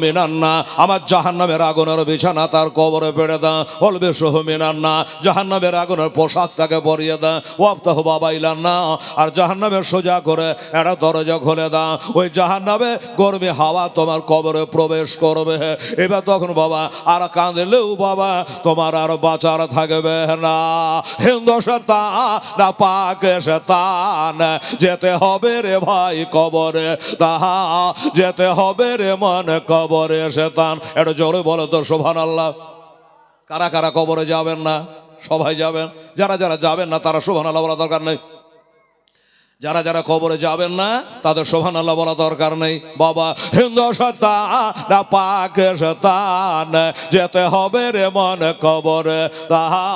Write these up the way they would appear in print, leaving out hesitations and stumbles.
মিনান্না আমার জাহান্নামের আগুনের বিছানা তার কবরে পেড়ে দাও। বলবে সহ মিনান্না জাহান্নামের আগুনের পোশাক তাকে পরিয়ে দাও। ওয়াফতাহ বাবা ইলান্না আর জাহান্নামের সোজা করে একটা দরজা খুলে দাও। ওই জাহান্নামে গরমে হাওয়া তোমার কবরে প্রবেশ করবে। এবার তখন বাবা আর কাঁদলেও বাবা তোমার আর বাঁচার থাকবে না। হিন্দু শতান না পাকে শতান যেতে হবে রে ভাই কবরে, তাহা যেতে হবে রে মন কবরে শতান। এটা জোরে বলো তো সুবহানাল্লাহ। কারা কারা কবরে যাবেন না? সবাই যাবেন। যারা যারা যাবেন না তারা সুবহানাল্লাহ বলা দরকার নেই। যারা যারা কবরে যাবেন না তাদের সুবহানাল্লাহ বলা দরকার নেই। বাবা হিন্দু শতান না পাকে শতান যেতে হবে রে মন কবরে, তাহা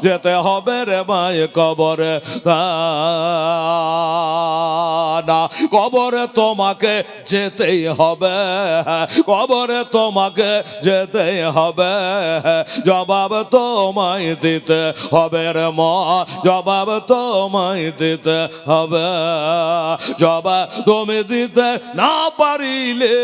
যেতে হবে রে মায় কবরে না। কবরে তোমাকে যেতেই হবে, কবরে তোমাকে যেতেই হবে। জবাব তোমায় দিতে হবে রে মা, জবাব তোমায় দিতে হবে। জবাব তুমি দিতে না পারিলে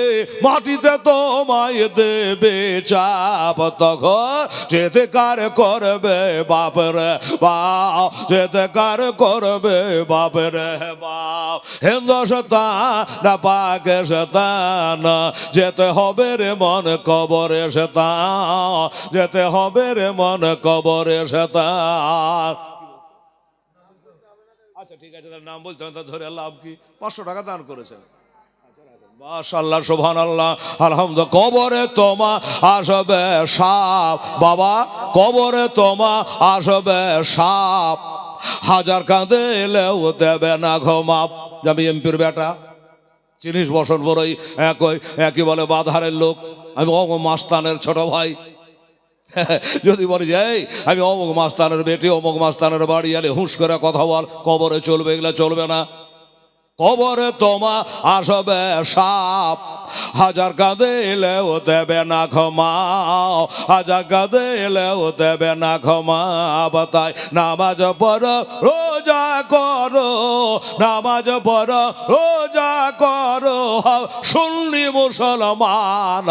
মাটিতে তোমায় দেবে চাপ। তখন যেতে কার করবে বাপরে বাপ, যেতে কার করবে বাপরে বাপ। হিন্দু শতান না পাকে শতান যেতে হবে রে মন কবরে শতান, যেতে হবে রে মন কবরে শতান। আচ্ছা ঠিক আছে, নাম বলতে ধরে লাভ কি? 500 টাকা দান করেছেন। মাশাআল্লাহ সুবহানাল্লাহ আলহামদুলিল্লাহ। কবরে তোমা আসবে সাপ বাবা, কবরে তোমা আসবে সাপ। হাজার কাঁদে এলেও দেবে না ঘুমাপ। আমি এমপির বেটা, 30 বছর বড়ই একই বলে বাধারের লোক। আমি অমুক মাস্তানের ছোট ভাই। যদি বলি যে এই আমি অমুক মাস্তানের বেটি, অমুক মাস্তানের বাড়ি এলে হুঁশ করে কথা বল, কবরে চলবে? এগুলো চলবে না। কবরে তোমা আসবে সাপ। হাজার কাঁদে এলেও দেবে না ক্ষমাও, হাজার কাঁদে এলেও দেবে না ক্ষমা। তাই নামাজ পড়ো রোজা করো, নামাজ পড়ো রোজা করো সুন্নি মুসলমান।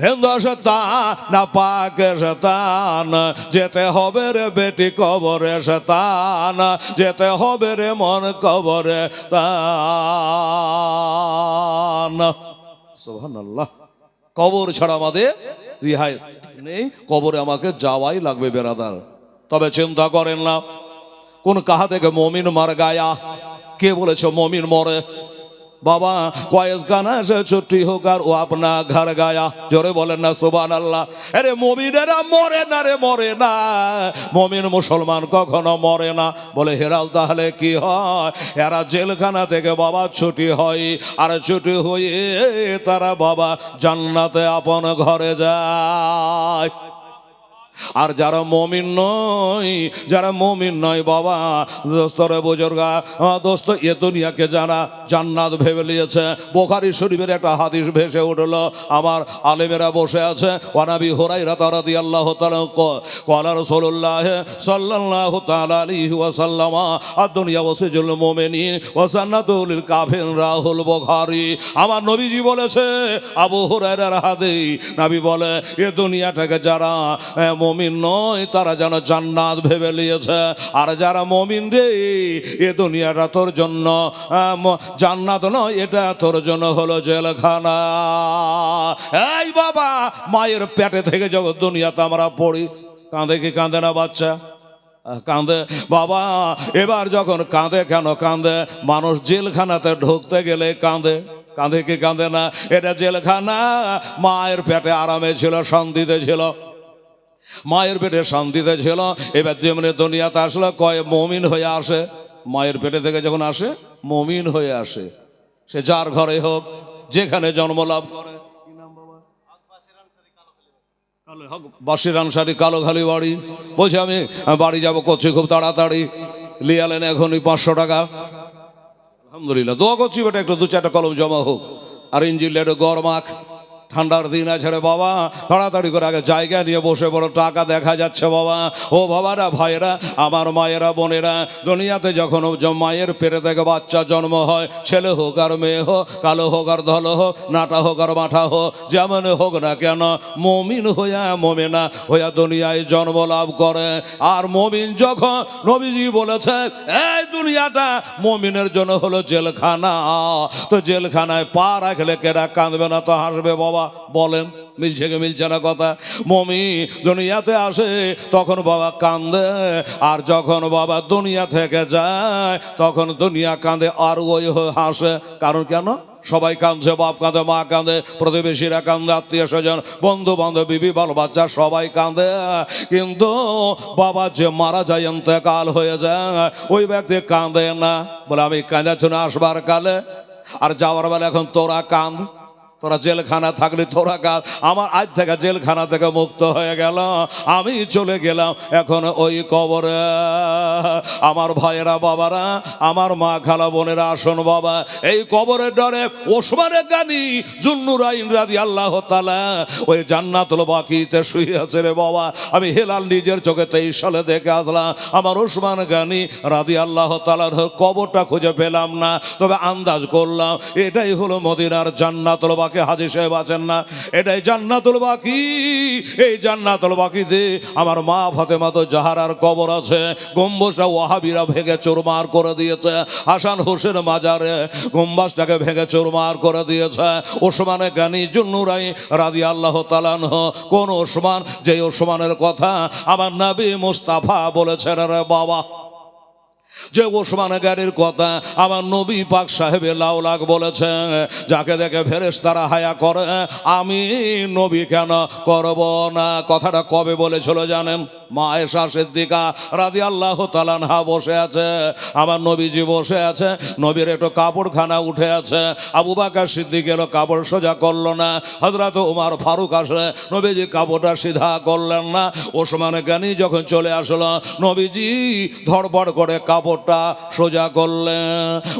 হিন্দু শতান না পাকে শতান যেতে হবে রে বেটি কবরে শতান, যেতে হবে রে মন কবরে তান। সুবহানাল্লাহ। কবর ছাড়া আমাদের রিহাই নেই, কবরে আমাকে যাওয়াই লাগবে বেরাদার। তবে চিন্তা করেন না কোন কাহা থেকে মমিন মার গায়া। কে বলেছে মমিন মরে? বাবা কয়েস গানা সে ছুটি হোক আর ও আপনা ঘর গায়া। জোরে বলেন না সুবহানাল্লাহ। আরে মুমিনেরা মরে না রে, মরে না। মুমিন মুসলমান কখনো মরে না। বলে হেরাল তাহলে কি হয়? এরা জেলখানা থেকে বাবা ছুটি হয়, আর ছুটি হয়ে তারা বাবা জান্নাতে আপন ঘরে যায়। আর যারা মুমিন নয়, যারা মুমিন নয় বাবা দোস্তরে বুজুর্গা দোস্ত এ দুনিয়াকে যারা জান্নাত ভেবে নিয়েছে। বুখারী শরীফের একটা হাদিস ভেসে উঠলো, আমার আলেমেরা বসে আছে। ওয়ানাবি হুরায়রা রাদিয়াল্লাহু তাআলা ক্বালা রাসূলুল্লাহ সাল্লাল্লাহু তাআলা আলাইহি ওয়াসাল্লাম আদ-দুনিয়া ওয়াসিজুল মুমিনিন ওয়া জান্নাতুল কাফির। রাহুল বুখারী। আমার নবীজি বলেছে, আবু হুরায়রার হাদিস, নবী বলে এ দুনিয়াটাকে যারা মুমিন নয় তারা যেন জান্নাত ভেবে নিয়েছে। আর যারা মুমিন রে, এ দুনিয়াটা তোর জন্য জান্নাত নয়, এটা তোর জন্য হলো জেলখানা। এই বাবা মায়ের পেটে থেকে যখন দুনিয়াতে আমরা পড়ি, কাঁদে কি কাঁদে না বাচ্চা? কাঁদে বাবা। এবার যখন কাঁদে, কেন কাঁদে? মানুষ জেলখানাতে ঢুকতে গেলে কাঁদে। কাঁদে কি কাঁদে না? এটা জেলখানা। মায়ের পেটে আরামে ছিল, শান্তিতে ছিল, মায়ের পেটে শান্তিতে ছিল। এবার যেমনি দুনিয়াতে আসলে কয় মুমিন হয়ে আসে। মায়ের পেটে থেকে যখন আসে মুমিন হয়ে আসে। সে যার ঘরে হোক, যেখানে জন্ম লাভ করে। বাসির আনসারি কালোখালি বাড়ি। বলছে আমি বাড়ি যাব, করছি খুব তাড়াতাড়ি। লিয়ালেন এখনই 500 টাকা। আলহামদুলিল্লাহ দোয়া করছি বেটা একটু 2-4টা কলম জমা হোক। আর ইঞ্জিনটা একটু গরমাক। ঠান্ডার দিন আছে রে বাবা, তাড়াতাড়ি করে আগে জায়গা নিয়ে বসে বড় টাকা দেখা যাচ্ছে বাবা। ও বাবারা, ভাইয়েরা, আমার মায়েরা, বোনেরা, দুনিয়াতে যখন মায়ের পেটে থেকে বাচ্চা জন্ম হয়, ছেলে হোক আর মেয়ে হোক, কালো হোক আর ধলো হোক, নাটা হোক আর মাঠা হোক, যেমন হোক না কেন, মমিন হইয়া মমিনা হইয়া দুনিয়ায় জন্ম লাভ করে। আর মমিন যখন, নবীজি বলেছে এই দুনিয়াটা মমিনের জন্য হলো জেলখানা, তো জেলখানায় পা রাখলে কেরা কাঁদবে না তো হাসবে বাবা? বলেন, মিলছে কি মিলছে না কথা? মমি দুনিয়াতে আসে তখন বাবা কান্দে, আর যখন বাবা দুনিয়া থেকে যায় তখন দুনিয়া কাঁদে আর ওই হাসে। কারণ কেন? সবাই কাঁদছে, বাপ কাঁদে, মা কাঁদে, প্রতিবেশীরা কাঁদে, আত্মীয় স্বজন, বন্ধু বান্ধব, বিবি বাল বাচ্চা সবাই কাঁদে। কিন্তু বাবা যে মারা যায়, ইন্তেকাল হয়ে যায়, ওই ব্যক্তি কাঁদে না। বলে আমি কাঁদাচ্ছি না আসবার কালে, আর যাওয়ার বেলা এখন তোরা কাঁদ। তোরা জেলখানা থাকলে তোরা কাঁদ। আমার আজ থেকে জেলখানা থেকে মুক্ত হয়ে গেল, আমি চলে গেলাম এখন ওই কবরে। আমার ভাইয়েরা, বাবারা, আমার মা খালা বোনেরা, আসুন বাবা, এই কবরের ডরে ওসমানে গানি জুন্নুরাইন রাদিয়াল্লাহু তাআলা ওই জান্নাতুল বাকিতে শুয়ে আছে রে বাবা। আমি হেলাল নিজের চোখে 23 সালে দেখে আসলাম। আমার ওসমান গানি রাদিয়াল্লাহু তাআলার কবরটা খুঁজে পেলাম না, তবে আন্দাজ করলাম এটাই হলো মদিনার জান্নাতুল বাকি। হাজী সাহেব আছেন না, এটাই জান্নাতুল বাকি। এই জান্নাতুল বাকিতে আমার মা ফাতেমা তো জাহারার কবর আছে। গম্বুজটা ওয়াহাবিরা ভেঙে চুরমার করে দিয়েছে, হাসান হোসেন মাজারে গম্বুজটাকে ভেঙে চুরমার করে দিয়েছে। ওসমানে গানি জুন্নুরাইন রাদিয়াল্লাহু তাআলা আনহু, কোন ওসমান? যে ওসমানের কথা আমার নবী মুস্তাফা বলেছেন রে বাবা, যে ওসমান গানির কথা আমার নবী পাক সাহেবে লাউলাক বলেছেন, যাকে দেখে ফেরেশতারা হায়া করে, আমি নবী কেন করব না? কথাটা কবে বলেছিল জানেন? মা আয়েশা সিদ্দিকা রাদিয়াল্লাহু তাআলা আনহা বসে আছে, আমার নবীজি বসে আছে, নবীর একটু কাপড়খানা উঠে আছে। আবু বকর সিদ্দিক এলো, কাপড় সোজা করলো না। হযরত ওমর ফারুক আসলে নবীজি কাপড়টা সিধা করলেন না। ওসমান গানি যখন চলে আসলো, নবীজি ধড়বড় করে কাপড়টা সোজা করলেন।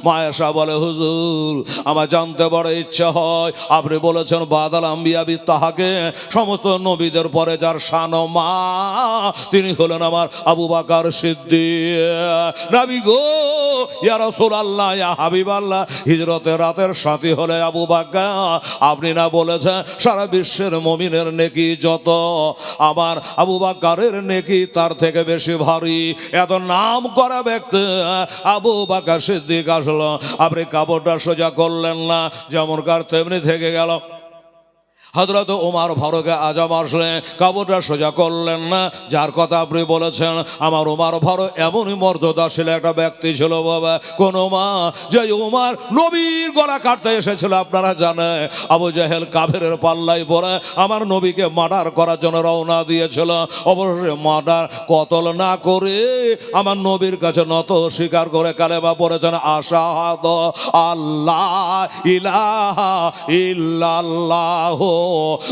মা আয়েশা বলে, হুজুর আমার জানতে বড় ইচ্ছা হয়, আপনি বলেছেন বাদাল আম্বিয়া বি তাহাকে, সমস্ত নবীদের পরে যার শান ও মা, তিনি হলেন আমার আবু বকর সিদ্দিক। নবী গো, ইয়া রাসূলুল্লাহ, ইয়া হাবিবাল্লাহ, হিজরতের রাতের সাথী হলে আবু বকর। আপনি না বলেছেন সারা বিশ্বের মুমিনের নেকি যত, আমার আবু বকরের নেকি তার থেকে বেশি ভারী। এত নাম করা ব্যক্তি আবু বকর সিদ্দিক আসলো, আপনি কাপড়টা সোজা করলেন না, যেমনকার তেমনি থেকে গেল। হযরত ওমর ফারুক আজম আসলে কাপড়টা সোজা করলেন না, যার কথা আপনি বলেছেন। আমার ওমর ফারুক এমনই মর্যাদাশীল একটা ব্যক্তি ছিল বাবা। কোন মা, যে ওমর নবীর গলা কাটতে এসেছিল, আপনারা জানেন, আবু জেহেল কাফেরের পাল্লাই পড়ে আমার নবীকে মার্ডার করার জন্য রওনা দিয়েছিল। অবশ্যই মার্ডার, কতল না করে আমার নবীর কাছে নত স্বীকার করে কালেমা পড়েছেন, আশহাদু আল্লাহ ইলাহা ইল্লাল্লাহ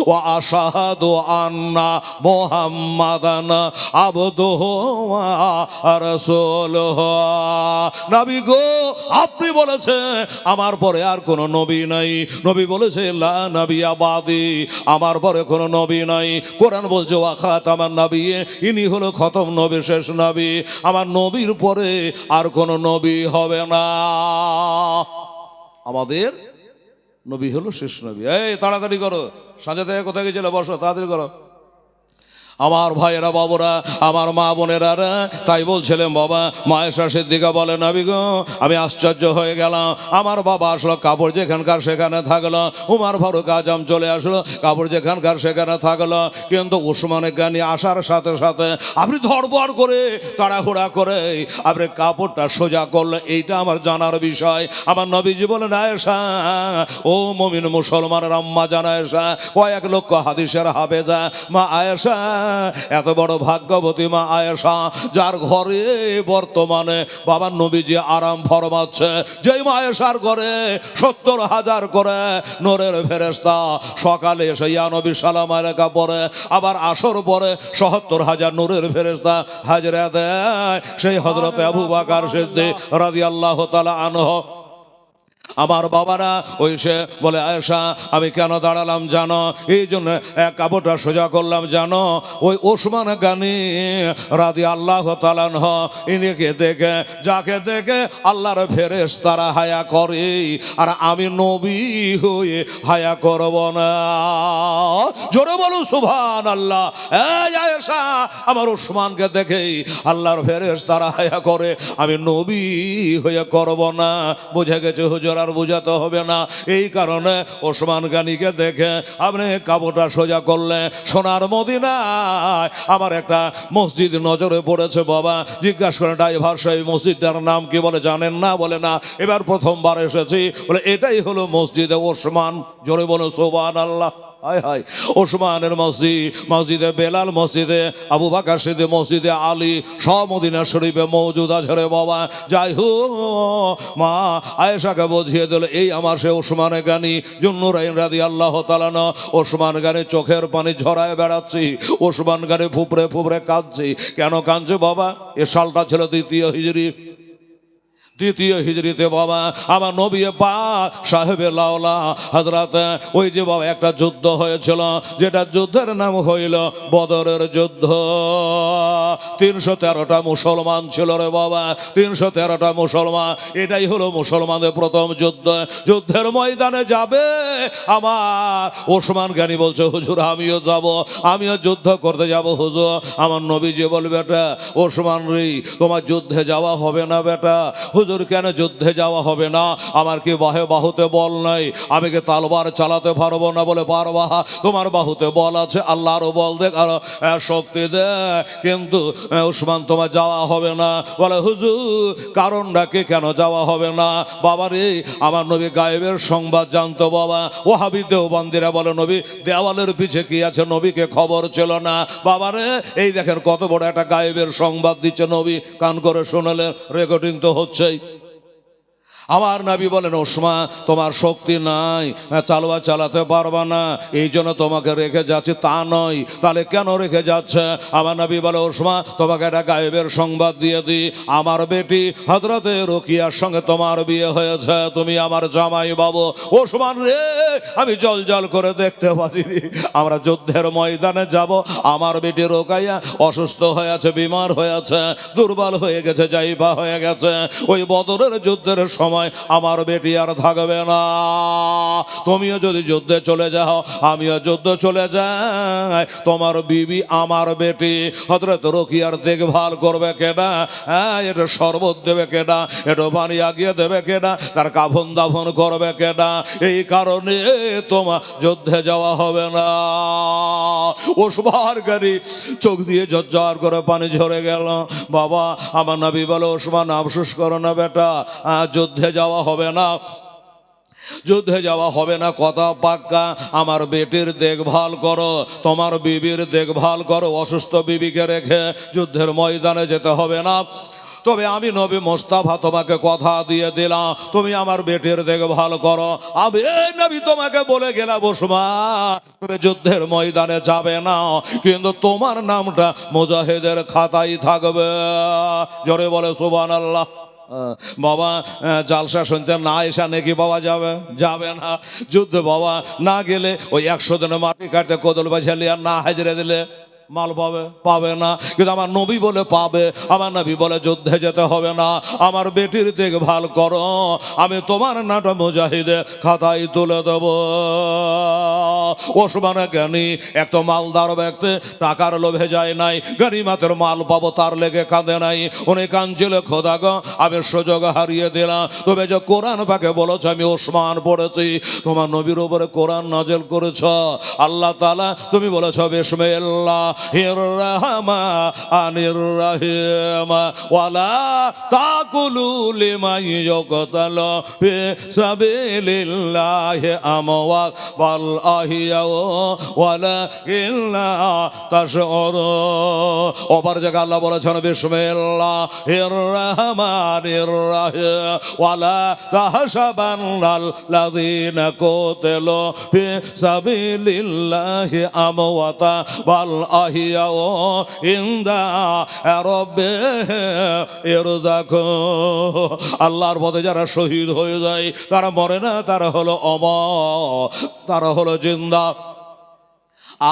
ওয়া আশহাদু আন্না মুহাম্মাদান আবদুহু ওয়া রাসূলুহু। নবী গো, আপনি বলেছেন আমার পরে আর কোন নবী নাই। নবী বলেছে লা নবিয়্যা বাদি, আমার পরে কোন নবী নাই। কোরআন বলছে ওয়া খাতামান নবিয়্যিন, ইনি হলো খতম নবী, শেষ নবী। আমার নবীর পরে আর কোন নবী হবে না। আমাদের নবী হলো শেষ নবী। এই তাড়াতাড়ি করো, সাজা থেকে কোথায় গেছিলে? বসো, তাড়াতাড়ি করো। আমার ভাইয়েরা, বাবুরা, আমার মা বোনেরা, তাই বলছিলেন বাবা। মা আয়েশা সিদ্দিকা বলে, নবী গো, আমি আশ্চর্য হয়ে গেলাম। আমার বাবা আসলো, কাপড় যেখানকার সেখানে থাকলো। উমর ফারুক আজম চলে আসলো, কাপড় যেখানকার সেখানে থাকলো। কিন্তু ওসমান গানি আসার সাথে সাথে আপনি ধড়বড় করে, তাড়াহুড়া করে আপনি কাপড়টা সোজা করলেন, এইটা আমার জানার বিষয়। আমার নবীজি বলেন, আয়েশা, ও মুমিন মুসলমানের আম্মা জান আয়েশা, কয়েক লক্ষ হাদিসের হাফেজা মা আয়েশা, এত বড় ভাগ্যবতী মা আয়েশা, যার ঘরে বর্তমানে বাবার নবীজি আরাম ফরমাচ্ছে। যেই মা আয়েশার ঘরে 70,000 করে নূরের ফেরেশতা সকালে এসে ইয়া নবী সালাম আলাইকা পড়ে, আবার আসর পরে 70,000 নূরের ফেরেশতা হাজরা দেয় সেই হযরত আবু বকর সিদ্দিক রাদিয়াল্লাহু তাআলা আনহু। আমার বাবারা ওই সে বলে আয়েশা আমি কেন দাঁড়ালাম জানো, এই জন্য কাপড়টা সোজা করলাম জানো, ওই ওসমান গানি রাদিয়াল্লাহু তাআলা আনহু ইনিকে দেখে, যাকে দেখে আল্লাহর ফেরেশতারা হায়া করে, আর আমি নবী হয়ে হায়া করব না। জোরে বলুন সুবহানাল্লাহ। এই আয়েশা আমার ওসমানকে দেখেই আল্লাহর ফেরেশতারা হায়া করে, আমি নবী হয়ে করব না। বুঝে গেছে হুজুর, আর বুঝাতে হবে না। এই কারণে ওসমান গানিকে দেখে আপনি কাপড়টা সোজা করলে। সোনার মদিনায় আমার একটা মসজিদ নজরে পড়েছে বাবা। জিজ্ঞাসা করে ড্রাইভার সাহেব মসজিদটার নাম কি, বলে জানেন না। বলে না, এবার প্রথমবার এসেছি। বলে এটাই হলো মসজিদে ওসমান। জোরে বলো সুবহানাল্লাহ। হায় হায়, ওসমানের মসজিদ, মসজিদে বেলাল, মসজিদে আবু বকর সিদ্দিক, মসজিদে আলী, সব মদিনা শরীফে মওজুদ আছে রে বাবা। যাই হোক, মা আয়েশাকে বুঝিয়ে দিল এই আমার সে ওসমান গানি জুন্নুরাইন রাদিয়াল্লাহু তাআলা আনহু। ওসমান গানি চোখের পানি ঝরায় বেড়াচ্ছি, ওসমান গানি ফুপড়ে ফুপড়ে কাঁদছি। কেন কাঁদছে বাবা? এ সালটা ছিল দ্বিতীয় হিজরি। দ্বিতীয় হিজরিতে বাবা আমার নবী পাক সাহেবে লাওলা হযরত ওই যে বাবা একটা যুদ্ধ হয়েছিল, যেটা যুদ্ধের নাম হইল বদরের যুদ্ধ। 313টা মুসলমান ছিল রে বাবা, 313টা মুসলমান। এটাই হলো মুসলমানদের প্রথম যুদ্ধ। যুদ্ধের ময়দানে যাবে আমার ওসমান গানি বলছে হুজুর আমিও যাব, আমিও যুদ্ধ করতে যাব হুজুর। আমার নবীজি বলবে বেটা ওসমান রে, তোমার যুদ্ধে যাওয়া হবে না বেটা। হুজুর কেন যুদ্ধে যাওয়া হবে না? আমার কি বাহুতে বল নাই? আমি কি তালবার চালাতে পারবো না? বলে পারবা, তোমার বাহুতে বল আছে, আল্লাহরও বল দেখ আর শক্তি দে, কিন্তু ওসমান তোমার যাওয়া হবে না। বলে হুজুর কারণটা কি, কেন যাওয়া হবে না? বাবা রে, আমার নবী গায়েবের সংবাদ জানতো বাবা। ওয়াহাবি দেওবন্দিরা বলে নবী দেওয়ালের পিছে কি আছে, নবীকে খবর ছিল না। বাবা রে, এই দেখেন কত বড় একটা গায়েবের সংবাদ দিচ্ছে নবী, কান করে শোনালেন, রেকর্ডিং তো হচ্ছেই। আমার নবী বলেন ওসমান তোমার শক্তি নাই, তালওয়ার চালাতে পারবা না, এই জন্য তোমাকে রেখে যাচ্ছে। তা নয়, তাহলে কেন রেখে যাচ্ছে? আমার নবী বলে ওসমান তোমাকে একটা গায়েবের সংবাদ দিয়ে দিই, আমার বেটি হযরতে রুকিয়ার সঙ্গে তোমার বিয়ে হয়েছে, তুমি আমার জামাই বাবু। ওসমান রে, আমি জল জল করে দেখতে পারি, আমরা যুদ্ধের ময়দানে যাব, আমার বেটি রোকাইয়া অসুস্থ হয়ে আছে, বিমার হয়ে আছে, দুর্বল হয়ে গেছে, জাইফা হয়ে গেছে। ওই বদরের যুদ্ধের সময় আমার বেটি আর থাকবে না। তুমিও যদি যুদ্ধে চলে যাও, আমিও যুদ্ধ চলে যাই, তোমার বিবি আমার বেটি হযরত রুকিয়ার দেখভাল করবে কেডা? হ্যাঁ, এটা শরবত দেবে কেডা? এটা পানি আগিয়ে দেবে কেডা? তার কাফন দাফন করবে কেডা? এই কারণে তোমার যুদ্ধে যাওয়া হবে না। ওসমান গানি চোখ দিয়ে ঝরঝর করে পানি ঝরে গেল। বাবা আমার নবী বলে ওসমান আফসোস করো না বেটা, যুদ্ধে যাওয়া হবে না, যুদ্ধে যাওয়া হবে না, কথা পাক্কা। আমার বেটির দেখভাল করো, তোমার বিবির দেখভাল করো, অসুস্থ বিবিকে রেখে যুদ্ধের ময়দানে যেতে হবে না। তবে আমি নবী মোস্তাফা তোমাকে কথা দিয়ে দিলাম, তুমি আমার বেটির দেখভাল করো। আমি এই নবী তোমাকে বলে গেলাম ওসমান তুমি যুদ্ধের ময়দানে যাবে না, কিন্তু তোমার নামটা মুজাহিদের খাতায় থাকবে। জোরে বলে সুবহানাল্লাহ। বাবা জালসা শুনতে না এসা নাকি বাবা যাবে? যাবে না। যুদ্ধে বাবা না গেলে ওই 100 দিনে মাটি কাটতে কোদল বাজালি আর না হাজরে দিলে মাল পাবে না। কিন্তু আমার নবী বলে পাবে। আমার নবী বলে যুদ্ধে যেতে হবে না, আমার বেটির দেখভাল করো, আমি তোমার নামটা মুজাহিদে খাতায় তুলে দেব। ওসমান গানি এক তো মালদার ব্যক্তি, টাকার লোভে যায় নাই, গনিমতের মাল পাবো তার লেগে কাঁদে নাই। উনি কাঁদছিল খোদা গো আমি সুযোগ হারিয়ে দিলাম। তবে যে কোরআন পাকে বলেছ আমি ওসমান পড়েছি, তোমার নবীর উপরে কোরআন নাজেল করেছ আল্লাহ তাআলা, তুমি বলেছ বিসমিল্লাহির রহমানির রহিম ওয়ালা তাকুলু লিমান ইয়াকতালু ফি সাবিলিল্লাহি আমওয়াত বাল আহিয়াউ ওয়ালাকিন্না তাশউরুন। ওপর জায়গা আল্লাহ বলেছেন বিসমিল্লাহির রহমানির রহিম ওয়ালা তাহসাবান্নাল লাযিনা কুতিলু ফি সাবিলিল্লাহি আমওয়াতা বাল ওয়াহিয়াও ইনদা রাব্বিহি ইরযাকুন। আল্লাহর পথে যারা শহীদ হয়ে যায় তারা মরে না, তারা হলো অমর, তারা হলো জিন্দা।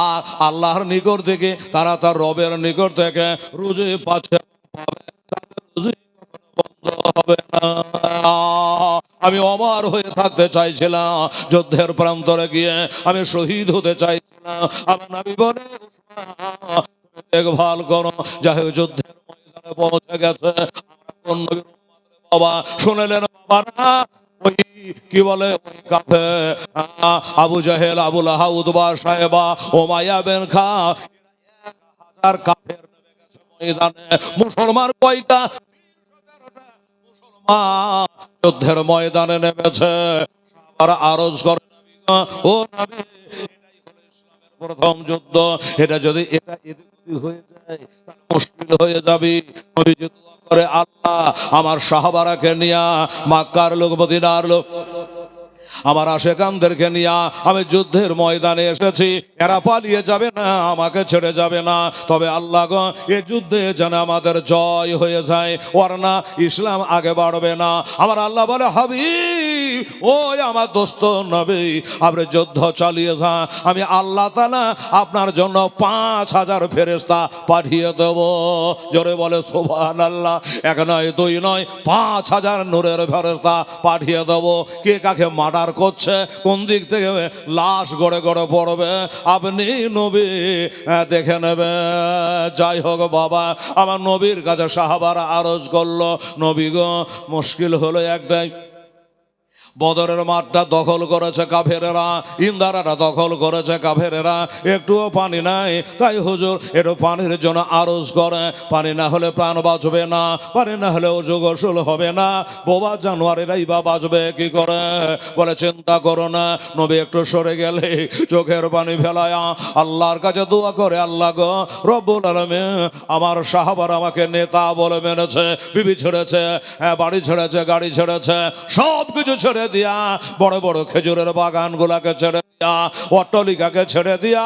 আর আল্লাহর নিকট থেকে তারা তার রবের নিকট থেকে রুজি পাচ্ছে, রুজি বন্ধ হবে না। আমি অমর হয়ে থাকতে চাইছিলাম, যুদ্ধের প্রান্তরে গিয়ে আমি শহীদ হতে চাইছিলাম। আমার নবী বলে দেখভাল করো, যাই হোক যুদ্ধের ময়দানে পৌঁছে গেছে। আমরা কোন নবীর উম্মত রে বাবা? শুনলেন বাবারা, ওই কি বলে ওই কাফের আবু জাহেল, আবু লাহাব, উতবা, সাহেবা, উমাইয়া বিন খালিদ, 1000 কাফের নেমে গেছে ময়দানে। মুসলমান কয়টা? মুসলমান যুদ্ধের ময়দানে নেমেছে। সাহাবারা আরজ করে, ও নবী, এটাই হলো ইসলামের প্রথম যুদ্ধ। এটা যদি এটা এদিক ওদিক হয়ে যায় তাহলে মুশকিল হয়ে যাবে। নবীজি দোয়া করে, আল্লাহ আমার সাহাবারাকে নিয়া, মক্কার লোক, মদিনার লোক, আমার আশেকানদেরকে নিয়ে আমি যুদ্ধের ময়দানে এসেছি। এরা পালিয়ে যাবে না, আমাকে ছেড়ে যাবে না। তবে আল্লাহ গো, এ যুদ্ধে যেন আমাদের জয় হয়ে যায়, ওয়ারনা ইসলাম আগে বাড়বে না। আমার আল্লাহ বলে, হাবিব, ওই আমার দোস্ত নবী, আপনি যুদ্ধ চালিয়ে যান, আমি আল্লাহ তাআলা আপনার জন্য 5000 ফেরেশতা পাঠিয়ে দেব। জোরে বলে সুবহানাল্লাহ। এক নয়, দুই নয়, 5000 নূরের ফেরেশতা পাঠিয়ে দেব। কে কাকে মার্ডার করছে, কোন দিক থেকে লাশ গড়ে গড়ে পড়বে, আপনি নবী দেখে নেবে। যাই হোক বাবা, আমার নবীর কাছে সাহাবারা আরজ করলো, নবী গো, মুশকিল হলো একটাই, বদরের মাঠটা দখল করেছে কাফেরেরা, ইন্দারাটা দখল করেছে কাফেরেরা, একটুও পানি নাই। তাই হুজুর একটু পানির জন্য আরজ করে, পানি না হলে প্রাণ বাঁচবে না, পানি না হলে ওযু গোসল হবে না, বোবা জানোয়ারেরাই বা বাঁচবে কি করে? বলে চিন্তা করো না, নবী একটু সরে গেলে চোখের পানি ফেলায়া আল্লাহর কাছে দোয়া করে, আল্লাহ গো রব্বুল আলামিন, আমার সাহাবার আমাকে নেতা বলে মেনেছে, বিবি ছেড়েছে, বাড়ি ছেড়েছে, গাড়ি ছেড়েছে, সব কিছু ছেড়ে দিয়া, বড় বড় খেজুরের বাগান গুলাকে ছেড়ে দিয়া, অট্টালিকাকে ছেড়ে দিয়া,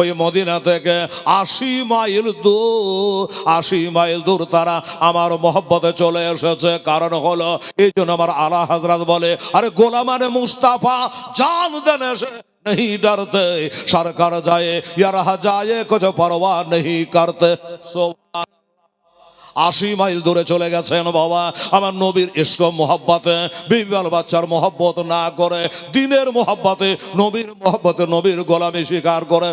ওই মদিনা থেকে 80 মাইল দূর, 80 মাইল দূর তারা আমার মহব্বতে চলে এসেছে। কারণ হলো, এই জন্য আমার আলা হযরত বলে, আরে গোলামানে মুস্তাফা জান দেনে সে नहीं डरते, सरकार जाए या रहा जाए कुछ परवाह नहीं करते। 80 মাইল দূরে চলে গেছেন বাবা, আমার নবীর ইশক মোহাব্বতে, বিবাল বাচ্চার মোহাব্বত না করে, দিনের মোহাব্বতে, নবীর মোহাব্বতে, নবীর গোলামি স্বীকার করে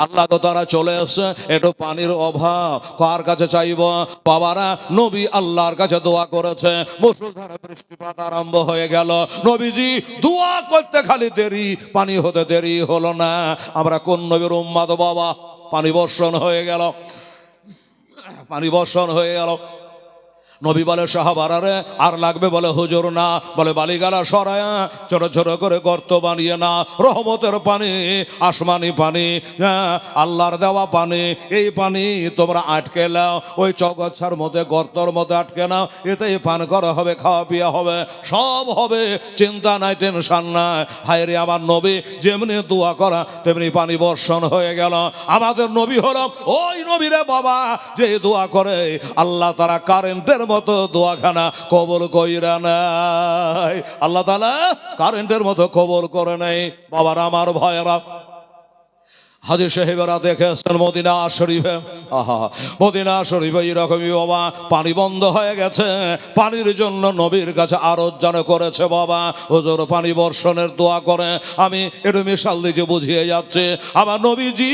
আল্লাহ তো তারা চলে এসছে। একটু পানির অভাব, কার কাছে চাইব বাবারা? নবী আল্লাহর কাছে দোয়া করেছে, মুষলধারে বৃষ্টিপাত আরম্ভ হয়ে গেল। নবীজি দোয়া করতে খালি দেরি, পানি হতে দেরি হলো না। আমরা কোন নবীর উম্মত বাবা? পানি বর্ষণ হয়ে গেল, পানি বর্ষণ হয়ে গেল। নবী বলে, সাহাবারা রে আর লাগবে? বলে হুজুর না। বলে বালিগালা সরায়া ছোট ছোট করে গর্ত বানিয়ে না, রহমতের পানি, আসমানি পানি, আল্লাহর দেওয়া পানি, এই পানি তোমরা আটকে নাও, ওই চৌগাছার মধ্যে, গর্তর মধ্যে আটকে নাও, এতেই পান করা হবে, খাওয়া পিয়া হবে, সব হবে, চিন্তা নাই, টেনশন নাই। হায় রে, আমার নবী যেমনি দোয়া করা তেমনি পানি বর্ষণ হয়ে গেল। আমাদের নবী হলো ওই নবী রে বাবা, যে দোয়া করে আল্লাহ তারা কারেন্টের মতো দোয়াখানা কবুল কইরা নাই। আল্লাহ তাআলা কারেন্টের মতো কবুল করে নাই। বাবার আমার ভয়েরা, হাজী সাহেবেরা দেখেছেন মদিনা শরীফে, আহা, মদিনা শরীফে এরকমই বাবা পানি বন্ধ হয়ে গেছে। পানির জন্য নবীর কাছে আরজ যেন করেছে বাবা, হুজুর পানি বর্ষণের দোয়া করে। আমি একটু মিশাল দিয়ে বুঝিয়ে যাচ্ছে, আমার নবীজি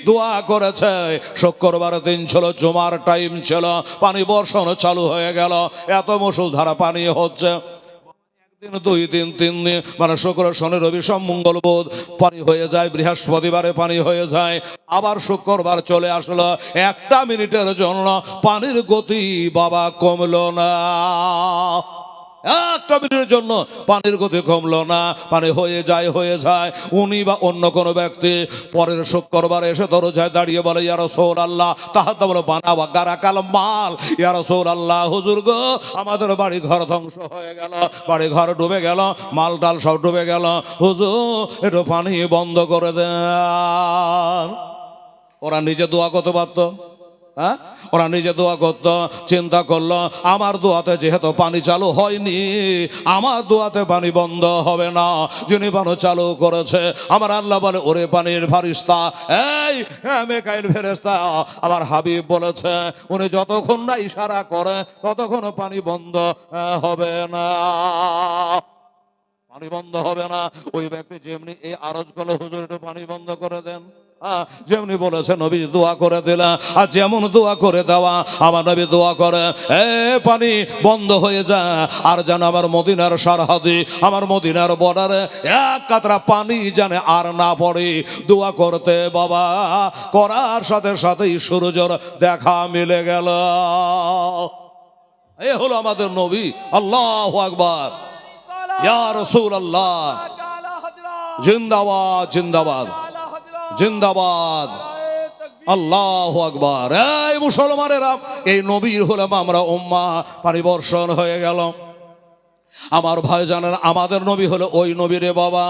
দোয়া করেছে, শুক্রবার দিন ছিল, জুমার টাইম ছিল, পানি বর্ষণ চালু হয়ে গেল। এত মুষলধারা পানি হচ্ছে, দিন, 2 দিন, 3 দিন, মানে শুক্র, শনি, রবি, সোম, মঙ্গল, বুধ পানি হয়ে যায়, বৃহস্পতিবারে পানি হয়ে যায়, আবার শুক্রবার চলে আসলো। 1 মিনিটের জন্য পানির গতি বাবা কমলো না। একটা মিনিটের জন্য পানির গতি কমলো না, পানি হয়ে যায়। উনি বা অন্য কোনো ব্যক্তি পরের শুক্রবার এসে দরজায় দাঁড়িয়ে বলে, ইয়া রাসূলুল্লাহ, তাহাতে বলে বানাবা গারাকাল মাল, ইয়া রাসূলুল্লাহ, হুজুর গো, আমাদের বাড়ি ঘর ধ্বংস হয়ে গেল, বাড়ি ঘর ডুবে গেল, মাল ডাল সব ডুবে গেল, হুজুর একটু পানি বন্ধ করে দেন। ওরা নিজে দোয়া করতে পারত? হ্যাঁ, ওরা নিজে দোয়া করত? চিন্তা করলো আমার দোয়াতে যেহেতু পানি চালু হয়নি, আমার দোয়াতে পানি বন্ধ হবে না, যিনি পানি চালু করেছে আমার আল্লাহ বলে, ওরে পানির ফারিস্তা, এই মিকাইল ফেরেশতা, আমার হাবিব বলেছে উনি যতক্ষণ না ইশারা করে ততক্ষণ পানি বন্ধ হবে না, পানি বন্ধ হবে না। ওই ব্যক্তি যেমনি এই আরজ করলো, হুজুর একটু পানি বন্ধ করে দেন, যেমনি বলেছে নবী দোয়া করে দিলা, আর যেমন দোয়া করে দেওয়া আমার নবী দোয়া করে, পানি বন্ধ হয়ে যায়। আর যেন আমার মদিনার সরহদে, আমার মদিনার বর্ডারে এক কাতরা পানি যেন আর না পড়ে। দোয়া করতে বাবা করার সাথে সাথেই সূর্যের দেখা মিলে গেল। এ হলো আমাদের নবী। আল্লাহু আকবার, ইয়া রাসূলুল্লাহ, জিন্দাবাদ জিন্দাবাদ জিন্দাবাদ, আল্লাহু আকবার। এই মুসলমানেরা, এই নবীর হলাম আমরা উম্মাহ। পানি বর্ষণ হয়ে গেল। আমার ভাই জানেন, আমাদের নবী হলো ওই নবী রে বাবা,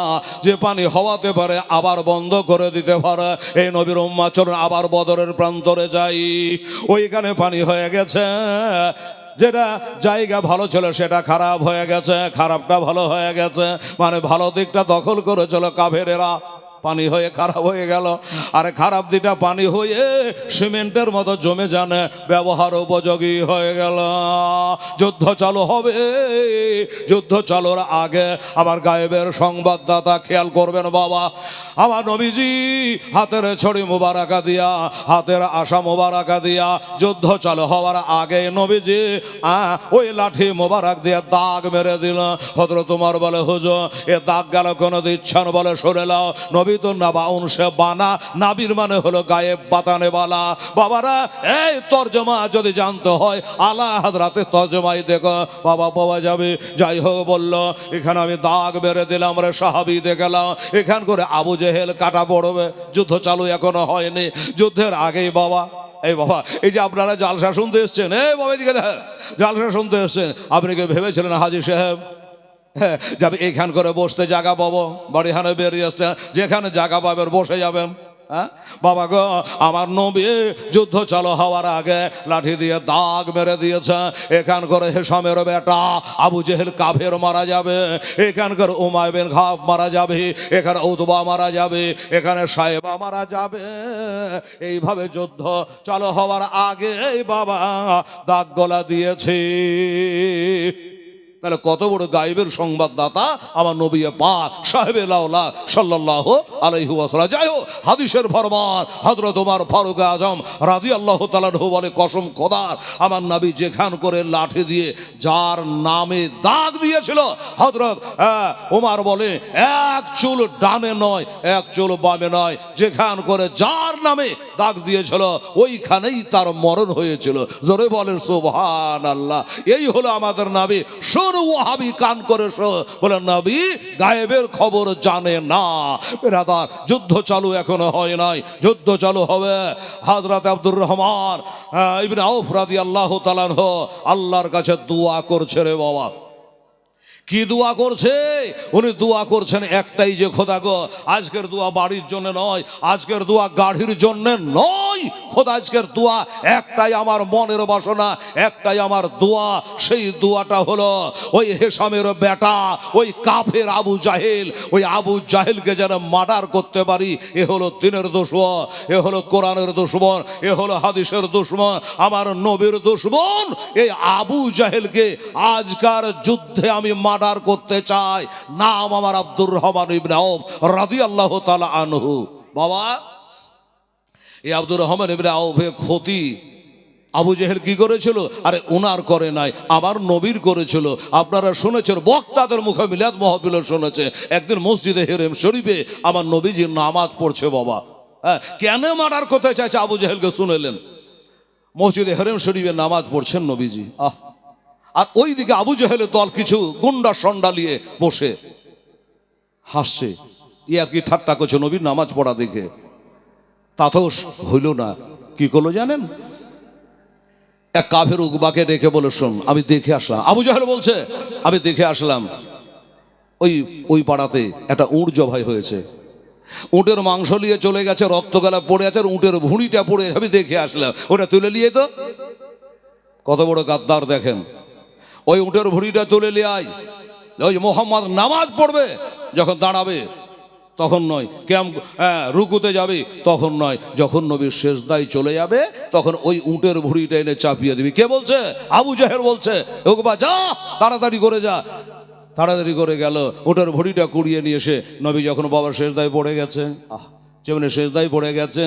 যে পানি হওয়াতে পারে আবার বন্ধ করে দিতে পারে। এই নবীর উম্মাহ চলুন আবার বদরের প্রান্তরে যাই। ওইখানে পানি হয়ে গেছে, যেটা জায়গা ভালো ছিল সেটা খারাপ হয়ে গেছে, খারাপটা ভালো হয়ে গেছে, মানে ভালো দিকটা দখল করেছিল কাফেরেরা, পানি হয়ে খারাপ হয়ে গেল। আর খারাপ দিকটা পানি হয়ে সিমেন্টের মতো জমে জানে ব্যবহার উপযোগী হয়ে গেল। যুদ্ধ চালু হবে, যুদ্ধ চালুর আগে আমার গায়েবের সংবাদদাতা খেয়াল করবেন বাবা, আমার নবীজি হাতের ছড়ি মোবারকা দিয়া, হাতের আশা মোবারকা দিয়া যুদ্ধ চালু হওয়ার আগে নবীজি ওই লাঠি মোবারক দিয়ে দাগ মেরে দিল। হযরত ওমর বলে, হুজুর এ দাগ গেল কোনো দিচ্ছেন? বলে, শুনে নাও, নবী তো নাবাউন সে বানা, নাবির মানে হলো গায়েব বাতানে বালা। বাবারা, এই তর্জমা যদি জানতে হয় আলা হাজরাতে তর্জমাই দেখো বাবা পাওয়া যাবে। যাই হোক বলল, এখানে আমি দাগ মেরে দিলাম রে সাহাবী, দেখলাম এখান করে আবু জেহেল কাটা পড়বে। যুদ্ধ চালু এখনো হয়নি, যুদ্ধের আগেই বাবা, এই বাবা, এই যে আপনারা জালসা শুনতে এসছেন, এই বাবা এদিকে দেখেন, জালসা শুনতে এসছেন, আপনি কি ভেবেছিলেন হাজী সাহেব যাবে এখান করে বসতে জায়গা পাবো? বাড়ি হানে বেরিয়ে আসছে, যেখানে জায়গা পাবেন বসে যাবেন। হ্যাঁ বাবা গো, আমার নবী যুদ্ধ চালু হওয়ার আগে লাঠি দিয়ে দাগ মেরে দিয়েছে। এখান করে হেশামের বেটা আবু জেহেল কাফের মারা যাবে, এখানকার উমায় বিন খাফ মারা যাবে, এখানে উতবা মারা যাবে, এখানে সাহেবা মারা যাবে। এইভাবে যুদ্ধ চালু হওয়ার আগে বাবা দাগ গলা দিয়েছে। তাহলে কত বড় গায়েবের সংবাদদাতা আমার নবী পাক সাহেবে লাউলা সাল্লাল্লাহু আলাইহি ওয়াসাল্লাম। যাই হোক, হাদিসের ফরমান হযরত ওমর ফারুক আজম রাদিয়াল্লাহু তাআলা আনহু বলে, কসম খোদার, আমার নবী যেখান করে লাঠি দিয়ে যার নামে দাগ দিয়েছিল, হযরত ওমর বলে এক চুল ডানে নয়, এক চুল বামে নয়, যেখান করে যার নামে দাগ দিয়েছিল ওইখানেই তার মরণ হয়েছিল। জোরে বলেন সুবহানাল্লাহ। এই হলো আমাদের নবী। ওয়াহাবি কান করে বলে, নবী গায়েবের খবর জানে না। বেরাদার, যুদ্ধ চালু এখনো হয় নাই, যুদ্ধ চালু হবে। হযরত আব্দুর রহমান ইবনে আউফ রাদিয়াল্লাহু তাআলা আনহু আল্লাহর কাছে দোয়া করছে রে বাবা। কি দোয়া করছে? উনি দোয়া করছেন একটাই, যে খোদা গো, আজকের দোয়া বাড়ির জন্য নয়, আজকের দোয়া গাড়ির জন্য নয়, খোদা আজকের দোয়া একটাই, আমার মনের বাসনা একটাই, আমার দোয়া। সেই দোয়াটা হলো ওই হেশামের বেটা, ওই কাফের আবু জাহেল, ওই আবু জাহেলকে যেন মার্ডার করতে পারি। এ হলো দিনের দুশমন, এ হলো কোরআনের দুশমন, এ হলো হাদিসের দুশমন, আমার নবীর দুশমন। এই আবু জাহেলকে আজকার যুদ্ধে আমি মার্ডার করতে চাই। নাম আমার আব্দুর রহমান ইবনে আউফ রাদিয়াল্লাহু তাআলা আনহু। বাবা, এই আব্দুর রহমান ইবনে আউফের ক্ষতি আবু জেহেল কি করেছিল? আরে ওনার করে নাই, আমার নবীর করেছিল। আপনারা শুনেছেন, বক্তাদের মুখে মিলাদ মাহফিল শুনেছে, একদিন মসজিদে হেরেম শরীফে আমার নবীজির নামাজ পড়ছে বাবা। হ্যাঁ, কেন মার্ডার করতে চাইছে আবু জেহেলকে শুনেলেন? মসজিদে হেরেম শরীফে নামাজ পড়ছেন নবীজি। আর ওইদিকে আবু জেহেলের দল কিছু গুন্ডা সন্ডা নিয়ে বসে হাসছে, আর কি ঠাট্টা করছে নবীর নামাজ পড়া দেখে। তাতেও হইল না, কি করলো জানেন? এক কাফের উকবাকে ডেকে বলে, শোন আমি দেখে আসলাম। আবু জেহেল বলছে আমি দেখে আসলাম ওই পাড়াতে একটা উট জবাই হয়েছে, উটের মাংস নিয়ে চলে গেছে, রক্ত গলা পড়ে আছে, উটের ভুঁড়িটা পড়ে, আমি দেখে আসলাম, ওটা তুলে নিয়ে তো। কত বড় গাদ্দার দেখেন, ওই উটের ভুঁড়িটা তুলে নিয়ে আয়, ওই মোহাম্মদ নামাজ পড়বে যখন দাঁড়াবে তখন নয়, রুকুতে যাবে তখন নয়, যখন নবীর সেজদায় চলে যাবে তখন ওই উটের ভুঁড়িটা এনে চাপিয়ে দিবি। কে বলছে? আবু জেহেল বলছে। ওকে বা যা, তাড়াতাড়ি করে যা। তাড়াতাড়ি করে গেল, উটের ভুঁড়িটা কুড়িয়ে নিয়ে এসে নবী যখন বাবার সেজদায় পড়ে গেছে, যেমনি সেজদায় পড়ে গেছে,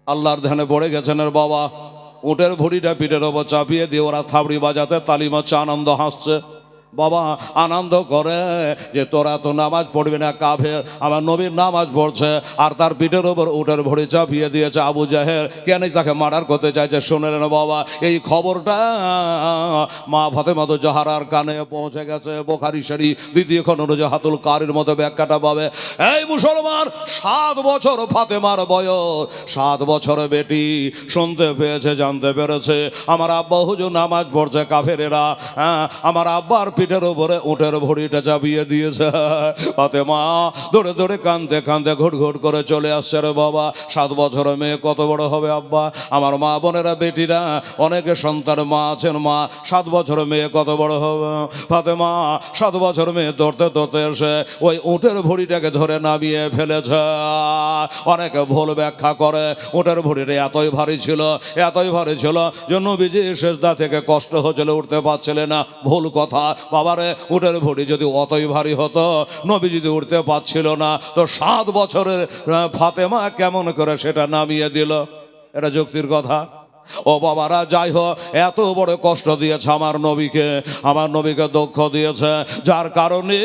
আল্লাহর ধ্যানে পড়ে গেছেন আর বাবা, উটের ভুঁড়িটা পিঠের ওপর চাপিয়ে দিয়ে ওরা থাবড়ি বাজাতে তালি মারছে, আনন্দ হাসছে। বাবা আনন্দ করে যে তোরা তো নামাজ পড়বি না, কাফের আমার নবীর নামাজ পড়ছে, আর তার পিঠের ওপর উটের ভুঁড়ি চাপিয়ে দিয়েছে আবু জেহেল। কেন তাকে মার্ডার করতে চাইছে শুনলেন বাবা? এই খবরটা মা ফাতেমা জাহরার কানে পৌঁছে গেছে। বুখারী শরীফ দ্বিতীয় খণ্ড জাহাতুল কারির মতো ব্যাখ্যাটা পাবে। এই মুসলমান, 7 বছর ফাতেমার বয়স, 7 বছর বেটি শুনতে পেয়েছে, জানতে পেরেছে আমার আব্বা হুজুর নামাজ পড়ছে, কাফেরেরা আমার আব্বার পিঠের উপরে উটের ভুঁড়িটা চাপিয়ে দিয়েছে। ফাতেমা দৌড়ে দৌড়ে কাঁদতে কাঁদতে ঘুট ঘুট করে চলে আসছে। রে বাবা, 7 বছরের মেয়ে কত বড় হবে আব্বা? আমার মা বোনেরা, বেটিরা, অনেকে সন্তান মা আছেন, মা 7 বছরের মেয়ে কত বড় হবে? ফাতেমা 7 বছর মেয়ে দৌড়তে দৌড়তে এসে ওই উটের ভুঁড়িটাকে ধরে নামিয়ে ফেলেছে। অনেকে ভুল ব্যাখ্যা করে, উটের ভুঁড়িটা এতই ভারী ছিল, এতই ভারী ছিল যে নবীজি সেজদা থেকে কষ্ট হচ্ছিল, উঠতে পারছিলেন না। ভুল কথা বাবারে, উটের ভুঁড়ি যদি অতই ভারী হতো, নবী যদি উঠতে পারছিল না, তো 7 বছরের ফাতেমা কেমন করে সেটা নামিয়ে দিল? এটা যুক্তির কথা? ও বাবারা, যাই হোক, এত বড় কষ্ট দিয়েছে আমার নবীকে দুঃখ দিয়েছে, যার কারণে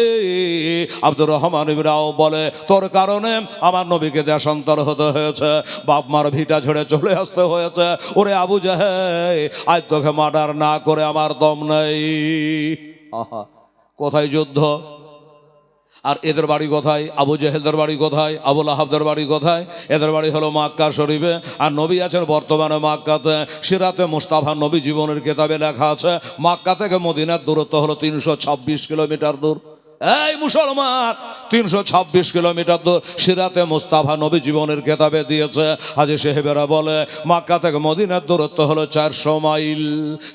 আব্দুর রহমান ইবনে আওফ বলে, তোর কারণে আমার নবীকে দেশান্তর হতে হয়েছে, বাপ মার ভিটা ছেড়ে চলে আসতে হয়েছে। ওরে আবু জেহেল, আজ তোকে মার্ডার না করে আমার দম নেই। আহা, কোথায় যুদ্ধ? আর এদের বাড়ি কোথায়? আবু জেহেলদের বাড়ি কোথায়? আবু লাহাবদের বাড়ি কোথায়? এদের বাড়ি হলো মক্কা শরীফে। আর নবী আছেন বর্তমানে মক্কাতে। সিরাতে মুস্তাফা নবী জীবনের কিতাবে লেখা আছে, মক্কা থেকে মদিনার দূরত্ব হলো 326 কিলোমিটার দূর। এই মুসলমান, 326 কিলোমিটার দূর সিরাতে মুস্তাফা নবী জীবনের কেতাবে দিয়েছে। হাজী সাহেবেরা বলে মক্কা থেকে মদিনার দূরত্ব হলো 400 মাইল।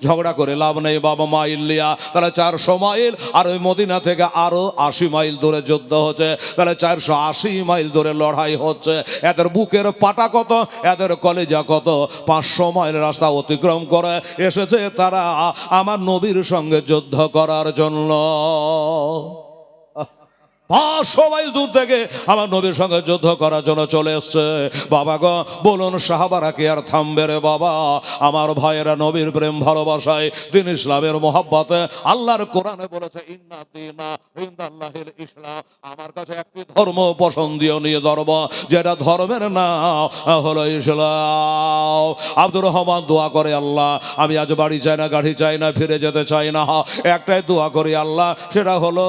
ঝগড়া করে লাভ নেই বাবা, মাইল লিয়া, তাহলে 400 মাইল। আর ওই মদিনা থেকে আরো 80 মাইল দূরে যুদ্ধ হচ্ছে, তাহলে 480 মাইল দূরে লড়াই হচ্ছে। এদের বুকের পাটা কত, এদের কলেজা কত! 500 মাইল রাস্তা অতিক্রম করে এসেছে তারা আমার নবীর সঙ্গে যুদ্ধ করার জন্য। 500 মাইল দূর থেকে আমার নবীর সঙ্গে যুদ্ধ করার জন্য চলে এসছে। বাবা গো, বলুন সাহাবারা কি আর থামবে রে বাবা? আমার ভাইয়েরা, নবীর প্রেম ভালোবাসায়, দিন ইসলামের মহব্বতে, আল্লাহর কোরআনে বলেছে ইন্না দীনা ইনদাল্লাহিল ইসলাম, আমার কাছে একটি ধর্ম পছন্দীয় নিয়ে ধর্ম, যেটা ধর্মের নাম হলো ইসলাম। আব্দুর রহমান দোয়া করে, আল্লাহ আমি আজ বাড়ি চাই না, গাড়ি চাই না, ফিরে যেতে চাই না, একটাই দোয়া করি আল্লাহ, সেটা হলো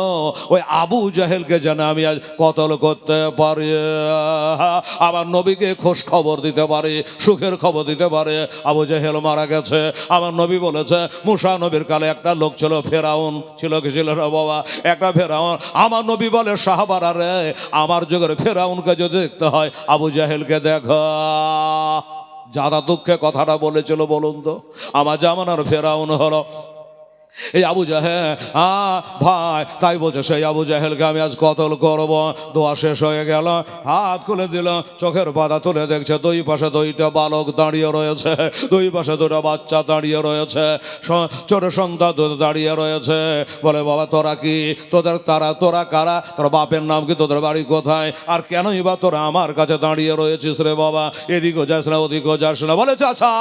ওই আবু জেহেল যেন আমি আজ কতল করতে পারি, আমার নবীকে খোঁজ খবর দিতে পারে, সুখের খবর দিতে পারে। আবু জেহেল মারা গেছে। আমার নবী বলেছে মুসা নবীর কালে একটা লোক ছিল, ফেরাউন ছিল, কি ছিল না বাবা? একটা ফেরাউন। আমার নবী বলে সাহাবারা রে, আমার যুগের ফেরাউনকে যদি দেখতে হয় আবু জেহেলকে দেখো। যারা দুঃখে কথাটা বলেছিল বলুন তো? আমার জামানার ফেরাউন হলো এই আবু জেহেল। ভাই তাই বলছে, সেই আবু জেহেলকে আমি আজ কতল করব। দোয়া শেষ হয়ে গেল, হাত খুলে দিল, চোখের পাতা তুলে দেখছে দুই পাশে 2টা বালক দাঁড়িয়ে রয়েছে, দুই পাশে 2টা বাচ্চা দাঁড়িয়ে রয়েছে, ছোট সন্তান দাঁড়িয়ে রয়েছে। বলে বাবা তোরা কি, তোরা কারা? তোর বাপের নাম কি? তোদের বাড়ি কোথায়? আর কেনই বা তোরা আমার কাছে দাঁড়িয়ে রয়েছিস রে বাবা? এদিকেও যাস না, ওদিকেও যাস না। বলে চাচা,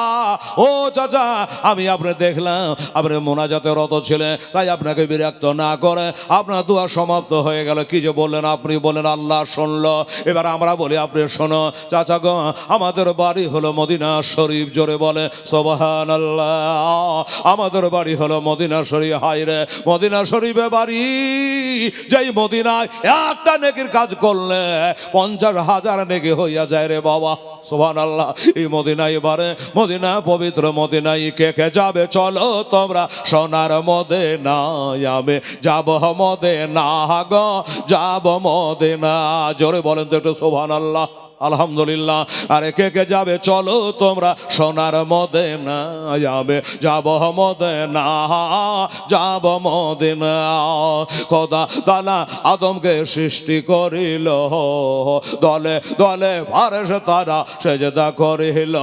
ও চাচা, আমি আপনি দেখলাম আপনি মোনাজাতে রত ছিলেন, তাই আপনাকে বিরক্ত না করে আপনার দোয়া সমাপ্ত হয়ে গেল। কি যে বললেন আপনি বলেন আল্লাহ শুনলো, এবার আমরা বলি আপনি শোনো। চাচা গো, আমাদের বাড়ি হলো মদিনা শরীফ, জোরে বলে সুবহানাল্লাহ। আমাদের বাড়ি হলো মদিনা শরীফ। হায় রে মদিনা শরীফে বাড়ি, যেই মদিনায় একটা নেকির কাজ করলে 50,000 নেকি হইয়া যায় রে বাবা। সুবহানাল্লাহ। এই মদিনায় এবারে মদিনা পবিত্র মদিনায় কে কে যাবে চলো তোমরা সোনার মদিনায়, আমি যাব মদিনা গো, যাব মদিনা। জোরে বলেন তো একটু সুবহানাল্লাহ, আলহামদুলিল্লাহ। আরে কে কে যাবে চলো তোমরা সোনার মদিনায়, আমি যাব মদিনা, যাব মদিনা। খোদা তাআলা আদমকে সৃষ্টি করিল, দলে দলে ফারেশতারা সেজদা করিল,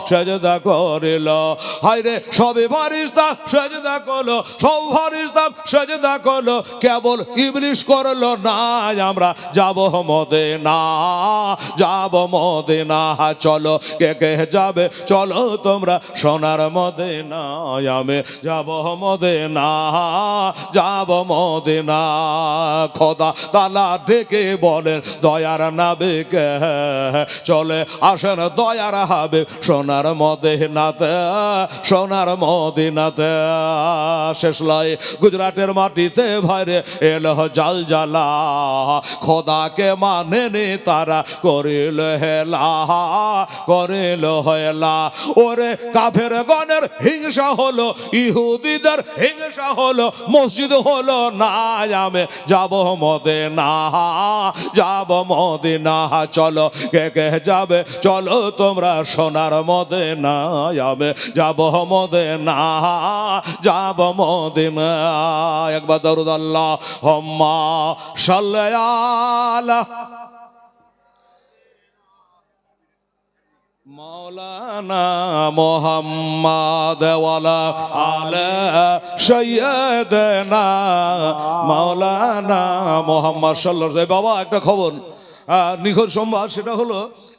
সেজদা করিল। হায় রে সবে ফারিস্তা সেজদা করলো, সব ফারিস্তা সেজদা করলো, কেবল ইবলিস করলো না। আমরা যাব মদিনা, যাব মদিনা। চলো কে কে যাবে চলো তোমরা সোনার মদিনায়, আমি যাব মদিনা, যাব মদিনা। খোদা তাআলা ডেকে বলেন দয়ার নাবিকে, চলে আসেন দয়ার হাবিব সোনার মদিনাতে, সোনার মদিনাতে। শেষ লয় গুজরাটের মাটিতে ভাইরে এলো জাল জালা, খোদাকে মানেনি তারা করিল হেলা, করিল হেলা। ওরে কাফের গণের হিংসা হলো, ইহুদিদের হিংসা হলো, মসজিদ হলো না। আমি যাব মদিনা, যাব মদিনা। চলো কে কে যাবে চলো তোমরা সোনার মদিনায়, আমি যাব মদিনা, যাব মদিনা। একবার দরুদ আল্লাহুম্মা সাল্লি আলা মাওলানা মুহাম্মাদ ওয়ালা আলা সাইয়্যিদানা মাওলানা মুহাম্মাদ সাল্লাল্লাহু আলাইহি। বাবা একটা খবর নিখোঁজ সংবাদ, সেটা হলো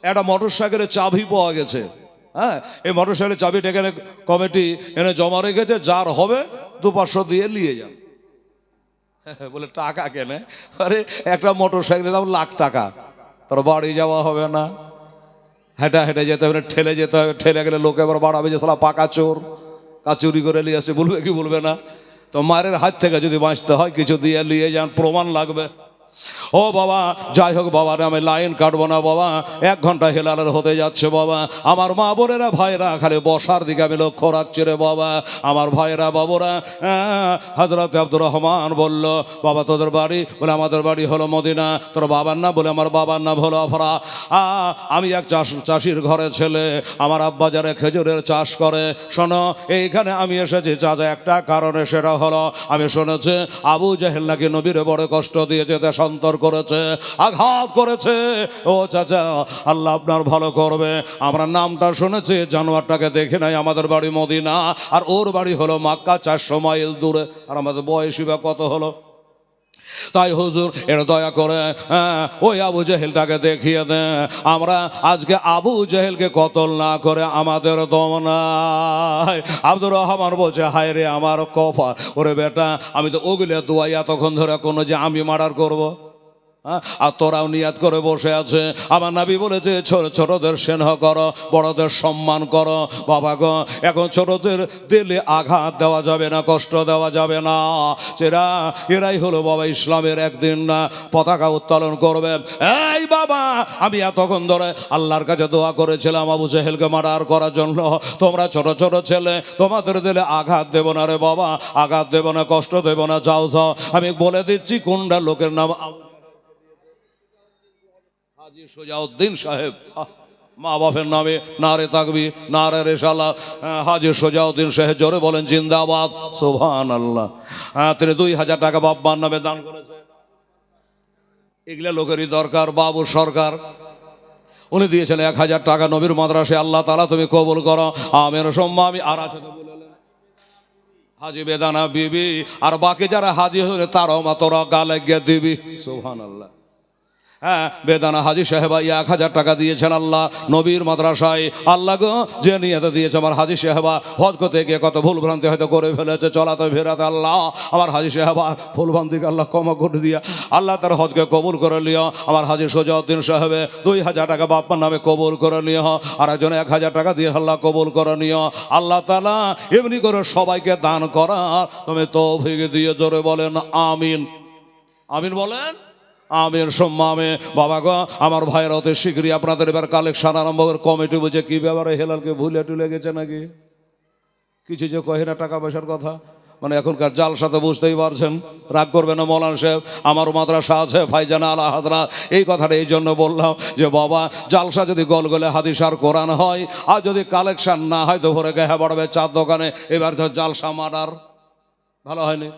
একটা মোটরসাইকেলের চাবি পাওয়া গেছে। হ্যাঁ, এই মোটরসাইকেলের চাবিটা এখানে কমিটি এনে জমা রেখেছে, যার হবে 200-500 দিয়ে নিয়ে যান। বলে টাকা কেনে? আরে একটা মোটরসাইকেলের দাম লাখ টাকা, তার বাড়ি যাওয়া হবে না, হেঁটে হেঁটে যেতে হবে, ঠেলে যেতে হবে, ঠেলে গেলে লোকে এবার বাড়াবে যে সালা পাকা চোর, কা চুরি করে নিয়ে আসে, বলবে কি বলবে না? তো মায়ের হাত থেকে যদি বাঁচতে হয় কিছু দিয়ে নিয়ে যান, প্রমাণ লাগবে। ও বাবা যাই হোক বাবা, আমি লাইন কাটবো না বাবা, 1 ঘন্টা হেলালের হতে যাচ্ছে বাবা। আমার মা বোনেরা ভাইরা খালি বসার দিকে আমি লক্ষ্য রাখছি রে বাবা। আমার ভাইরা বাবুরা, হযরত আব্দুর রহমান বলল বাবা তোদের বাড়ি? বলে আমাদের বাড়ি হলো মদিনা। তোর বাবার নাম? বলে আমার বাবার নাম হলো আফরা। আমি এক চাষির ঘরের ছেলে, আমার আব্বা যারা খেজুরের চাষ করে। শোনো এইখানে আমি এসেছি চাচা একটা কারণে, সেটা হলো আমি শুনেছি আবু জেহেল নাকি নবীর বড় কষ্ট দিয়েছে, দেশান্তর করেছে, আঘাত করেছে। ও চাচা আল্লাহ আপনার ভালো করবে, আমরা নামটা শুনেছি, জানোয়ারটাকে দেখে নাই। আমাদের বাড়ি মদিনা আর ওর বাড়ি হলো মক্কা, 400 মাইল দূরে। আর আমাদের বয়সী বা কত হলো? তাই হুজুর এটা দয়া করে ওই আবু জেহেলটাকে দেখিয়ে দেন। আমরা আজকে আবু জেহেলকে কতল না করে আমাদের দম নাই। আব্দুর রহমান বলছে হায় রে আমার কপাল, ওরে বেটা আমি তো ওগুলো দোয়াই এতক্ষণ ধরে কোনো যে আমি মার্ডার করবো, আর তোরাও নিয়াত করে বসে আছে। আমার নবী বলেছে ছোটদের স্নেহ করো, বড়দের সম্মান করো। বাবা গো এখন ছোটদের দিলে আঘাত দেওয়া যাবে না, কষ্ট দেওয়া যাবে না। এরাই হলো বাবা ইসলামের একদিন না পতাকা উত্তোলন করবে। এই বাবা আমি এতক্ষণ ধরে আল্লাহর কাছে দোয়া করেছিলাম আবু জেহেলকে মার্ডার করার জন্য। তোমরা ছোট ছোট ছেলে, তোমাদের দিলে আঘাত দেব না রে বাবা, আঘাত দেব না, কষ্ট দেব না। যাও যাও, আমি বলে দিচ্ছি কোনটা লোকের নাম। হাজী সোজাউদ্দিন সাহেব, মা বাপের নামে নারে তাকবীর, নারে রিসালাত। হাজী সোজাউদ্দিন সাহেব, জোরে বলেন জিন্দাবাদ, সুবহানাল্লাহ। তিনি 2000 টাকা বাপ মার নামে দান করেছে। এগুলা লোকেরই দরকার। বাবু সরকার উনি দিয়েছেন 1000 টাকা নবীর মাদ্রাসায়। আল্লাহ তাআলা তুমি কবুল করো, আমিন সম্মা আমি। আর আছে হাজী বেদানা বিবি, আর বাকি যারা হাজী হলে তারাও মা তোরা গালে গিয়ে দিবি, সুবহানাল্লাহ। হ্যাঁ, বেদানা হাজি সাহেবা 1000 টাকা দিয়েছেন আল্লাহ নবীর মাদ্রাসায়। আল্লাহ গো, যে নিয়তে দিয়েছে আমার হাজি সাহেবা, হজ করতে গিয়ে কত ভুল ভ্রান্তি হয়তো করে ফেলেছে, চলাতে ফেরাতে, আল্লাহ আমার হাজি সাহেবা ভুল ভ্রান্তিকে আল্লাহ ক্ষমা করে দিয়া আল্লাহ তার হজকে কবুল করে নিও। আমার হাজি সোজাউদ্দিন সাহেবে 2000 টাকা বাপ্পার নামে কবুল করে নিও, আর একজন 1000 টাকা দিয়ে আল্লাহ কবুল করে নিও। আল্লাহ তাআলা এমনি করে সবাইকে দান করা তুমি তৌফিক দিয়ে জোরে বলেন আমিন। আমিন বলেন আমির সম্মামে। বাবা গো, আমার ভাইয়ের অতি শীঘ্রই আপনাদের এবার কালেকশন আরম্ভ করে কমিটি বুঝে কি ব্যাপারে হেলালকে ভুলে টুলে গেছে নাকি কিছু যে কহে না টাকা পয়সার কথা, মানে এখনকার জাল সাথে বুঝতেই পারছেন। রাগ করবেন না মৌলানা সাহেব, আমারও মাদ্রাসা আছে ফাইজানা আলা হাদরা। এই কথাটা এই জন্য বললাম যে বাবা, জালসা যদি গলগলে হাদিস আর কোরআন হয়, আর যদি কালেকশন না হয় তো ভরে গায়ে বাড়বে চার দোকানে। এবার তো জালসা মার্ডার ভালো হয়নি।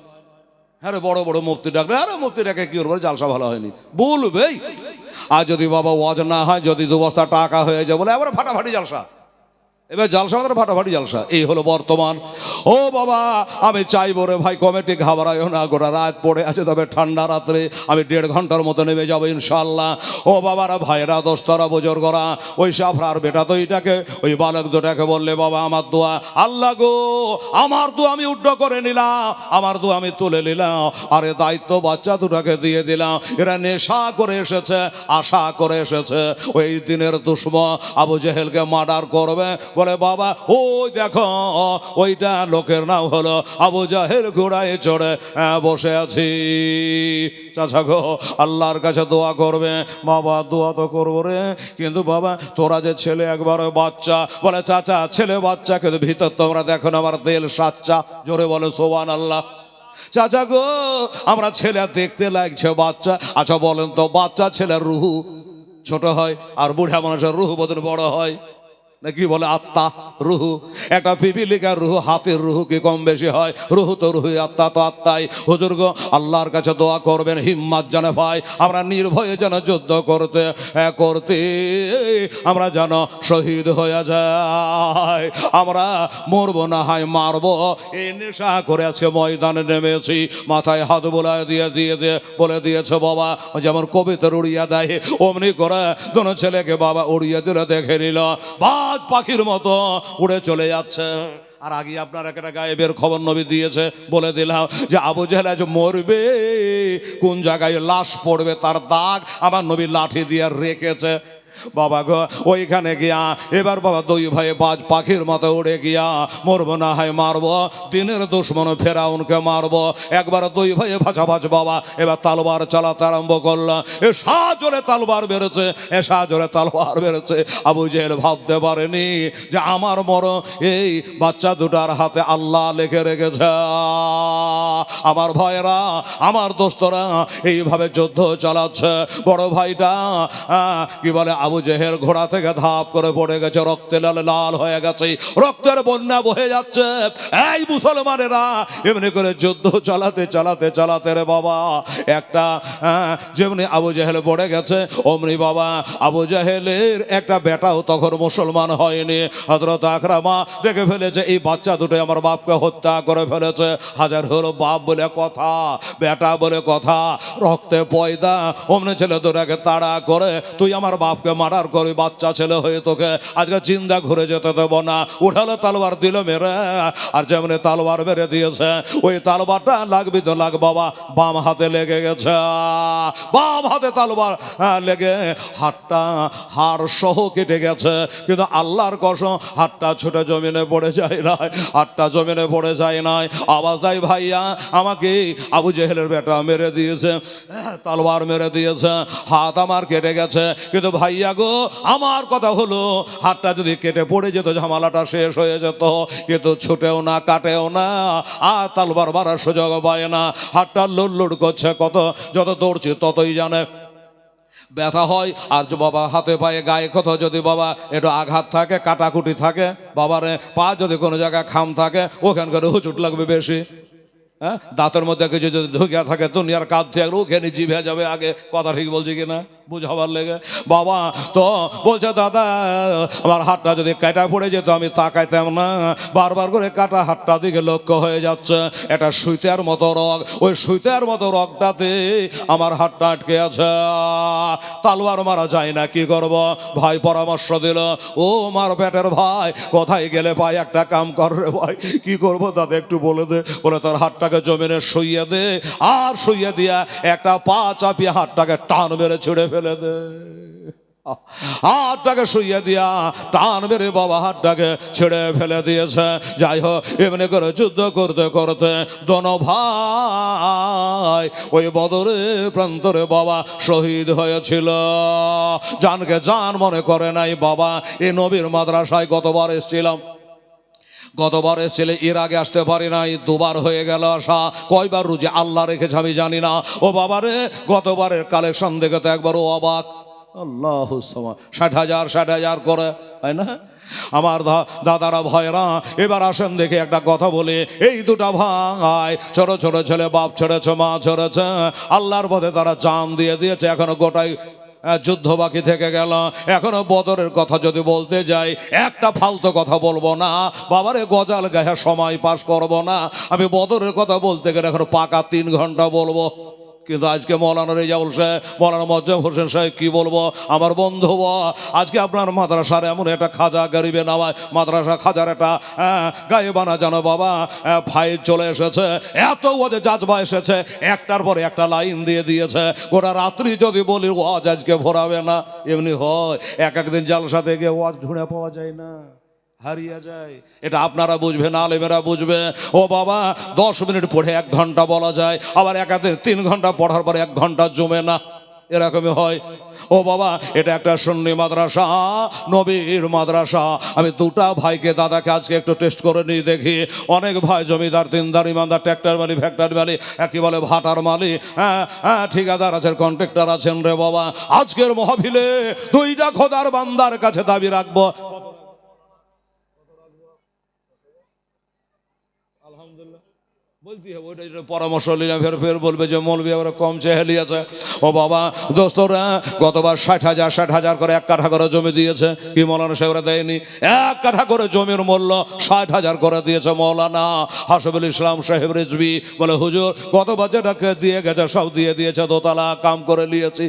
হ্যাঁ, বড় বড় মুফতি ডাকলে, আরে মুফতি ডাকে কি করবো, জালসা ভালো হয়নি বলবেই। আর যদি বাবা ওয়াজ না হয়, যদি 2 বস্তা টাকা হয়ে যায় বলে এবারে ফাটাফাটি জালসা, এবার জালসা আমাদের ফাটাফাটি জালসা। এই হলো বর্তমান। ও বাবা, আমি চাইবো রে ভাই, কমিটি ঘাবড়াইও না, গোটা রাত পড়ে আছে, তবে ঠান্ডা রাত্রে আমি 1.5 ঘন্টার মতো নেমে যাবো ইনশাল্লাহ। ও বাবারা, ভাইরা, দোস্তরা, বুজুর্গরা, ওই সাফরার বেটা তো এইটাকে, ওই বালক দুটাকে বললে বাবা আমার দোয়া, আল্লাহ গো আমার দোয়া আমি উড্ড করে নিলাম, আমার দোয়া আমি তুলে নিলাম, আরে দায়িত্ব বাচ্চা দুটাকে দিয়ে দিলাম। এরা নেশা করে এসেছে, আশা করে এসেছে ওই দিনের দুশমন আবু জেহেলকে মার্ডার করবে। বলে বাবা ওই দেখো, ওইটা লোকের নাম হলো আবু জাহেল, ঘোড়ায় চড়ে বসে আছি। চাচা গো, আল্লাহর কাছে দোয়া করবে। বাবা দোয়া তো করবো রে, কিন্তু বাবা তোরা যে ছেলে একবারে বাচ্চা, বলে চাচা ছেলে বাচ্চা, কিন্তু ভিতর তোমরা দেখো না আমার তেল সাচ্চা। জোরে বলে সুবহানাল্লাহ। চাচা গো, আমরা ছেলে দেখতে লাগছে বাচ্চা। আচ্ছা বলেন তো, বাচ্চা ছেলের রুহু ছোট হয় আর বুড়া মানুষের রুহু বোধ বড় হয় নাকি? বলে আত্মা রুহু। একটা পিপিলিকার রুহু হাতের রুহু কি কম বেশি হয়? রুহু তো রুহু, আত্মা তো আত্মাই। হুজুর গো, আল্লাহর কাছে দোয়া করবেন হিম্মত যেন পাই, আমরা নির্ভয়ে যেন যুদ্ধ করতে করতে আমরা যেন শহীদ হয়ে যাই, আমরা মরবো না হয় মারবো। এই নেশা করে আজকে ময়দানে নেমেছি, মাথায় হাত বোলায় দিয়ে বলে দিয়েছে বাবা, যেমন কবিতার উড়িয়া দেয় অমনি করে দোনো ছেলেকে বাবা উড়িয়ে দিলে দেখে নিল বাজ পাখির মতো উড়ে চলে যাচ্ছে। আর আগে আপনার একটা গায়েবের খবর নবী দিয়েছে, বলে দিলাম যে আবু জেহেল আজ মরবে, কোন জায়গায় লাশ পড়বে তার দাগ আমার নবী লাঠি দিয়ে রেখেছে। বাবা গো, ওইখানে গিয়া এবার বাবা 2 ভাই বাজ পাখির মতো উড়ে গিয়া মরবো না হয় মারবো, দিনের দুশ্মন ফেরাউনকে মারবো। একবার 2 ভাই ভাজাভাজ বাবা এবার তালবার চালাতে আরম্ভ করলো। এ সাজরে তালবার বেরোছে, এ সাজরে তালবার বেরোছে। আবু জেহেল ভাবতে পারেনি যে আমার মরণ এই বাচ্চা দুটার হাতে আল্লাহ লিখে রেখেছে। আমার ভাইয়েরা, আমার দোস্তরা এইভাবে যুদ্ধ চালাচ্ছে। বড় ভাইটা কি বলে, আবু জেহেল ঘোড়া থেকে ধাপ করে পড়ে গেছে, রক্তে লাল হয়ে গেছে, রক্তের বন্যা বহে যাচ্ছে। এই মুসলমানেরা এমনি করে যুদ্ধ চালাতে চালাতে চালাতে রে বাবা, একটা যেমনি আবু জেহেল পড়ে গেছে অমনি বাবা আবু জেহেলের একটা বেটাও তখন মুসলমান হয়নি। হযরত আকরামা দেখে ফেলেছে এই বাচ্চা দুটো আমার বাপকে হত্যা করে ফেলেছে। হাজার হলো বাপ বলে কথা, বেটা বলে কথা, রক্তে পয়দা। অমনি ছেলে দুটাকে তাড়া করে, তুই আমার বাপকে মার্ডার করে বাচ্চা ছেলে হয়ে তোকে আজকে জিন্দা ঘুরে যেতে দেবো না। উঠালো তালবার দিল মেরে, আর যেমনি তালবার মেরে দিয়েছে ওই তালবারটা লাগবি তো লাগ বাবা বাম হাতে লেগে গেছে। বাম হাতে তালবার লেগে হাড় সহ কেটে গেছে, কিন্তু আল্লাহর কসম হাতটা ছুটে জমিনে পড়ে যায় নাই, হাতটা জমিনে পড়ে যায় নাই। আওয়াজ দেয় ভাইয়া আমাকে আবু জেহেলের বেটা মেরে দিয়েছে, তালবার মেরে দিয়েছে, হাত আমার কেটে গেছে, কিন্তু ভাইয়া গো আমার কথা হলো হাতটা যদি কেটে পড়ে যেত ঝামেলাটা শেষ হয়ে যেত, কিন্তু ছুটেও না কাটেও না, আর তালবার মারার সুযোগ পায় না। হাতটা লুড়লুড় করছে, কত যত দৌড়ছে ততই জানে ব্যথা হয়। আর বাবা হাতে পায়ে গায়ে কোথাও যদি বাবা একটু আঘাত থাকে, কাটাকুটি থাকে, বাবারে পা যদি কোনো জায়গায় খাম থাকে ওখানকার হুচুট লাগবে বেশি। হ্যাঁ, দাঁতের মধ্যে কিছু যদি ঢুকিয়া থাকে দুনিয়ার কাজ থেকে ওখানে জিভে যাবে আগে। কথা ঠিক বলছি কিনা? বুঝাবার লেগে। বাবা তো বলছে দাদা আমার হাতটা যদি কাটা পড়ে যেত আমি তাকাইতাম না, বারবার করে কাটা হাতটা দিকে লক্ষ্য হয়ে যাচ্ছে, এটা সুইতার মতো রগ, ওই সুইতার মতো রগটাতে আমার হাতটা আটকে আছে, তালুয়ার মারা যায় না, কি করব? ভাই পরামর্শ দিল, ও মার পেটের ভাই কোথায় গেলে ভাই একটা কাম কর রে ভাই, কি করবো দাদা একটু বলে দে। বলে তোর হাতটাকে জমিনে শুইয়ে দে, আর শুইয়ে দিয়া একটা পা চাপিয়ে হাতটাকে টান মেরে ছেড়ে ফেলে দে। হাতটাকে শুইয়ে দিয়া টান মেরে বাবা হাতটাকে ছেড়ে ফেলে দিয়েছে। যাই হোক এমনি করে যুদ্ধ করতে করতে দোনো ভাই ওই বদরে প্রান্তরে বাবা শহীদ হয়েছিল। জানকে জান মনে করে নাই বাবা। এই নবীর মাদ্রাসায় গতবার এসেছিলাম, গতবার এসেছিলে, এর আগে আসতে পারি নাই, দুবার হয়ে গেল আসা। কয়বার রুজি আল্লাহ রেখেছে আমি জানি না। ও বাবারে গতবারের কালেকশন দেখে তো একবার ও অবাক, আল্লাহ 60,000 করে, তাই না? আমার দাদারা ভয়রা, এবার আসেন দেখে একটা কথা বলে, এই দুটা ভাই ছোট ছোট ছেলে, বাপ ছেড়েছে মা ছেড়েছে, আল্লাহর পথে তারা জান দিয়ে দিয়েছে, এখনো গোটাই যুদ্ধ বাকি থেকে গেল। এখনো বদরের কথা যদি বলতে যাই একটা ফালতু কথা বলবো না বাবারে, গজাল গায়ে সময় পাস করব না। আমি বদরের কথা বলতে গেলে এখন পাকা 3 ঘন্টা বলবো, কিন্তু আজকে মৌলানা রেজাউল সাহেব, মৌলানা মোয়াজ্জেম হোসেন সাহেব কি বলবো, আমার বন্ধু আজকে আপনার মাদ্রাসার এমন একটা খাজা গরিবে নামায় মাদ্রাসা খাজার একটা গায়ে বানা জানো বাবা ফাইল চলে এসেছে, এত ওয়াজে জাজবা এসেছে, একটার পরে একটা লাইন দিয়ে দিয়েছে, গোটা রাত্রি যদি বলি ওয়াজ আজকে ভরাবে না। এমনি হয় একদিন জালসা থেকে ওয়াজ ঢুঁড়ে পাওয়া যায় না, হারিয়ে যায়। এটা আপনারা বুঝবেন, আলেমেরা বুঝবে। ও বাবা 10 মিনিট পড়ে 1 ঘন্টা বলা যায়, আবার একাদিন 3 ঘন্টা পড়ার পরে 1 ঘন্টা জমে না, এরকমই হয়। ও বাবা এটা একটা সুন্নি মাদ্রাসা, নবীর মাদ্রাসা। আমি দুটা ভাইকে দাদাকে আজকে একটু টেস্ট করে নিয়ে দেখি। অনেক ভাই জমিদার, দিনদার, ইমানদার, ট্র্যাক্টর মালিক, ফ্যাক্টরি মালিক, কি বলে ভাটার মালিক, ঠিকাদার আছেন, কন্ট্রাক্টর আছেন রে বাবা। আজকের মাহফিলে 2টা খোদার বান্দার কাছে দাবি রাখবো, বলতে হবে ওইটা পরামর্শ নিলাম, ফের বলবে যে মৌলবি আবার কম চেহালিয়াছে। ও বাবা দোস্তরা গতবার 60,000 করে 1 কাঠা করে জমি দিয়েছে, কি মৌলানা সাহেবরা দেয়নি? 1 কাঠা করে জমির মূল্য 60,000 করে দিয়েছে মৌলানা হাসিবুল ইসলাম সাহেব রিজভী। বলে হুজুর গতবার যেটাকে দিয়ে গেছে সব দিয়ে দিয়েছে, দোতলা কাম করে নিয়েছি।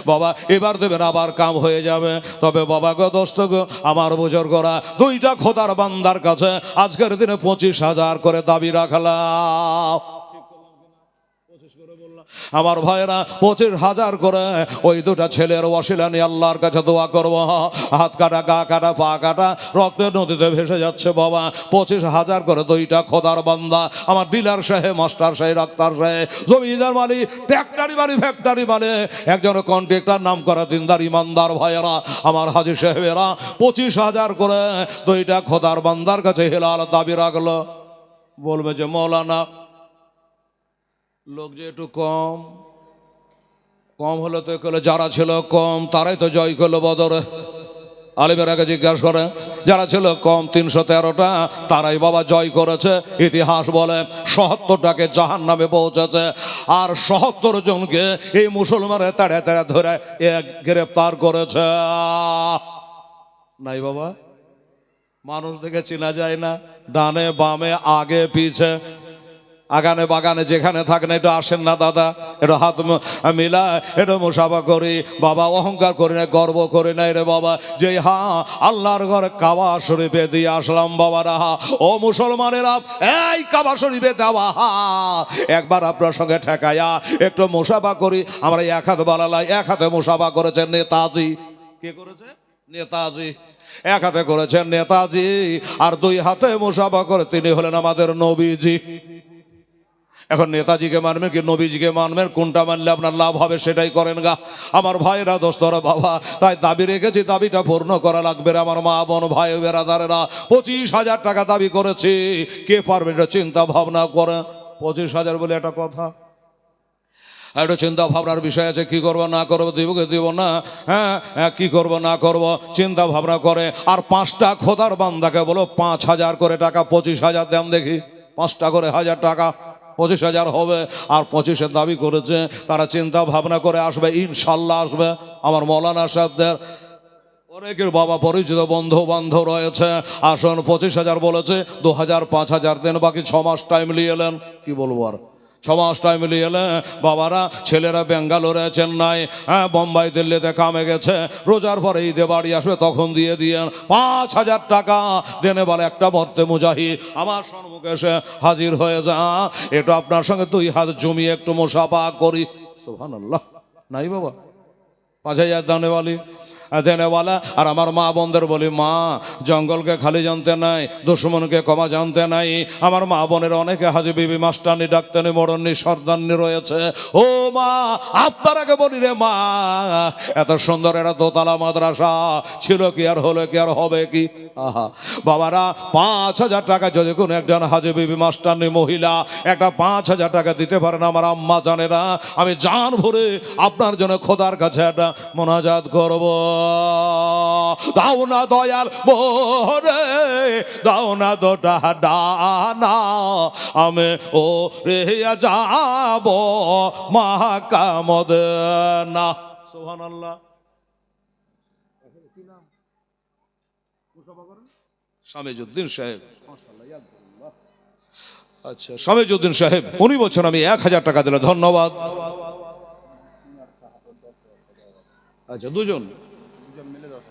বাবা এবার দেবেন আবার কাম হয়ে যাবে। তবে বাবা গো দোস্ত গো আমার বুজুর্গরা 2টা খোদার বান্দার কাছে আজকের দিনে 25,000 করে দাবি রাখলাম। আমার ভাইরা 25,000 করে ওই 2টা ছেলের ওয়াসিলা নিয়ে আল্লাহর কাছে দোয়া করব। হাত কাটা, গা কাটা, পা কাটা, রক্তের নদীতে ভেসে যাচ্ছে বাবা। 25,000 করে 2টা খোদার বান্দা, আমার ডিলার সাহেব, মাস্টার সাহেব, ডাক্তার সাহেব, জমিদার মালিক, ট্র্যাক্টরি মালিক, ফ্যাক্টরি মালিক, একজন কন্ট্রাক্টর, নাম করা দিনদার ইমানদার ভাইয়েরা, আমার হাজী সাহেবেরা 25,000 করে 2টা খোদার বান্দার কাছে হেলাল দাবি রাখলো। বলবে যে মৌলানা লোক যে একটু কম হলো তো করলো, যারা ছিল কম তারাই তো জয় করলো বদরে। আলিমের আগে জিজ্ঞাসা করে, যারা ছিল কম 313টা তারাই বাবা জয় করেছে। ইতিহাস বলে 77টাকে জাহান নামে পৌঁছেছে, আর 77 জনকে এই মুসলমানের তাড়ে তাড়ে ধরে গ্রেফতার করেছে। নাই বাবা, মানুষ দেখে চেনা যায় না, ডানে বামে আগে পিছে, আগানে বাগানে যেখানে থাকেন একটু আসেন না দাদা, একটু হাত মিলা, একটু মুসাফা করি বাবা। অহংকার করি না, গর্ব করি নাই রে বাবা, যে আল্লাহর ঘরে কাবা শরীফে দিয়ে আসলাম বাবারা। ও মুসলমানেরা এই কাবা শরীফে দেওয়া একবার আপনার সঙ্গে ঠেকাইয়া একটু মুসাফা করি। আমরা 1 হাত বাড়ালাই, 1 হাতে মুসাফা করেছেন নেতাজি। কে করেছে? নেতাজি। 1 হাতে করেছেন নেতাজি, আর 2 হাতে মুসাফা করে তিনি হলেন আমাদের নবীজি। এখন নেতাজিকে মানবেন কি নবীজিকে মানবেন? কোনটা মানলে আপনার লাভ হবে সেটাই করেন গা আমার ভাইরা, দোস্তরা বাবা। তাই দাবি রেখেছি, দাবিটা পূর্ণ করা লাগবে রে আমার মা বোন ভাই বেরাদারেরা। 25,000 টাকা দাবি করেছি, কে পারবে এটা চিন্তা ভাবনা করে। 25,000 বলে একটা কথা, একটু চিন্তা ভাবনার বিষয় আছে, কি করবো না করবো, দিব কি দিব না, কি করব না করব চিন্তা ভাবনা করে। আর 5টা খোদার বান্দাকে বলো 5,000 করে টাকা, 25,000 দেন দেখি, 5টা করে 1,000 টাকা। 25,000 হবে। আর 25-এর দাবি করেছে, তারা চিন্তা ভাবনা করে আসবে, ইনশাল্লাহ আসবে। আমার মৌলানা সাহেবদের অনেকের বাবা পরিচিত বন্ধু বান্ধব রয়েছে, আসুন 25,000 বলেছে, 2,000 5,000 দেন, বাকি 6 মাস টাইম নিয়ে এলেন। কি বলবো আর, 6 মাস টাইম নিয়ে এলেন বাবারা। ছেলেরা বেঙ্গালোরে, চেন্নাই, বোম্বাই, দিল্লিতে কামে গেছে, রোজার পরে ঈদে বাড়ি আসবে, তখন দিয়ে দিয়েন 5,000 টাকা দেনে বলে একটা মর্তে মুজাহিদ আমার সম্মুখে এসে হাজির হয়ে যা, এটা আপনার সঙ্গে 2 হাত জমিয়ে একটু মুসাফা করি। সুবহানাল্লাহ। নাই বাবা 5,000 দেনেওয়ালা। আর আমার মা বোনদের বলি, মা জঙ্গলকে খালি জানতে নাই, দুশ্মনকে কমা জানতে নাই। আমার মা বোনের অনেকে হাজি বিবি, মাস্টারনি, ডাক্তারনি, মোড়ননি, সর্দারনি রয়েছে। ও মা, আপনারাকে বলি রে মা, এত সুন্দর একটা দোতলা মাদ্রাসা ছিল কি আর হলো কি আর হবে কি? আহা বাবারা, 5,000 টাকা যদি কোনো একজন হাজি বিবি, মাস্টারনি মহিলা একটা 5,000 টাকা দিতে পারেন আমার আম্মা জানেরা, আমি জান ভরে আপনার জন্য খোদার কাছে একটা মোনাজাত করব। দাও না দয়াল মোরে, দাও না দুটা ডানা, আমি ও রে যাব মক্কা মদিনা। সুবহানাল্লাহ। শামিজউদ্দিন সাহেব, আচ্ছা শামিজউদ্দিন সাহেব, উনি বলছেন আমি 1,000 টাকা দিলে ধন্যবাদ। আচ্ছা দুজন,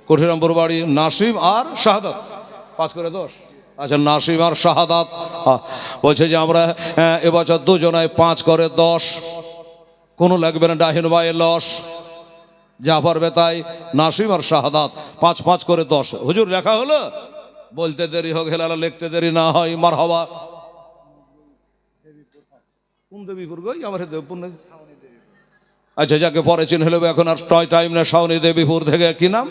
কঠিরামপুর বাড়ি, নাসিম আর শাহাদাত, 5 করে 10। আচ্ছা নাসিম আর শাহাদাত বলছে যে আমরা এবছর দুজনায় 5 করে 10, কোনো লাগবে না ডাহিন ভাই লস, যা পারবে তাই। নাসিম আর শাহাদাত 5 করে 10। হুজুর লেখা হলো, বলতে দেরি হোক হেলালা, লিখতে দেরি না হয়। মারহাবা। কোন দেবীপুর গই? আমার দেবপুর নাকি? আচ্ছা যাকে পরে চিনে হলে, এখন আর টাইম না। শাওনি দেবীপুর থেকে, কি নাম?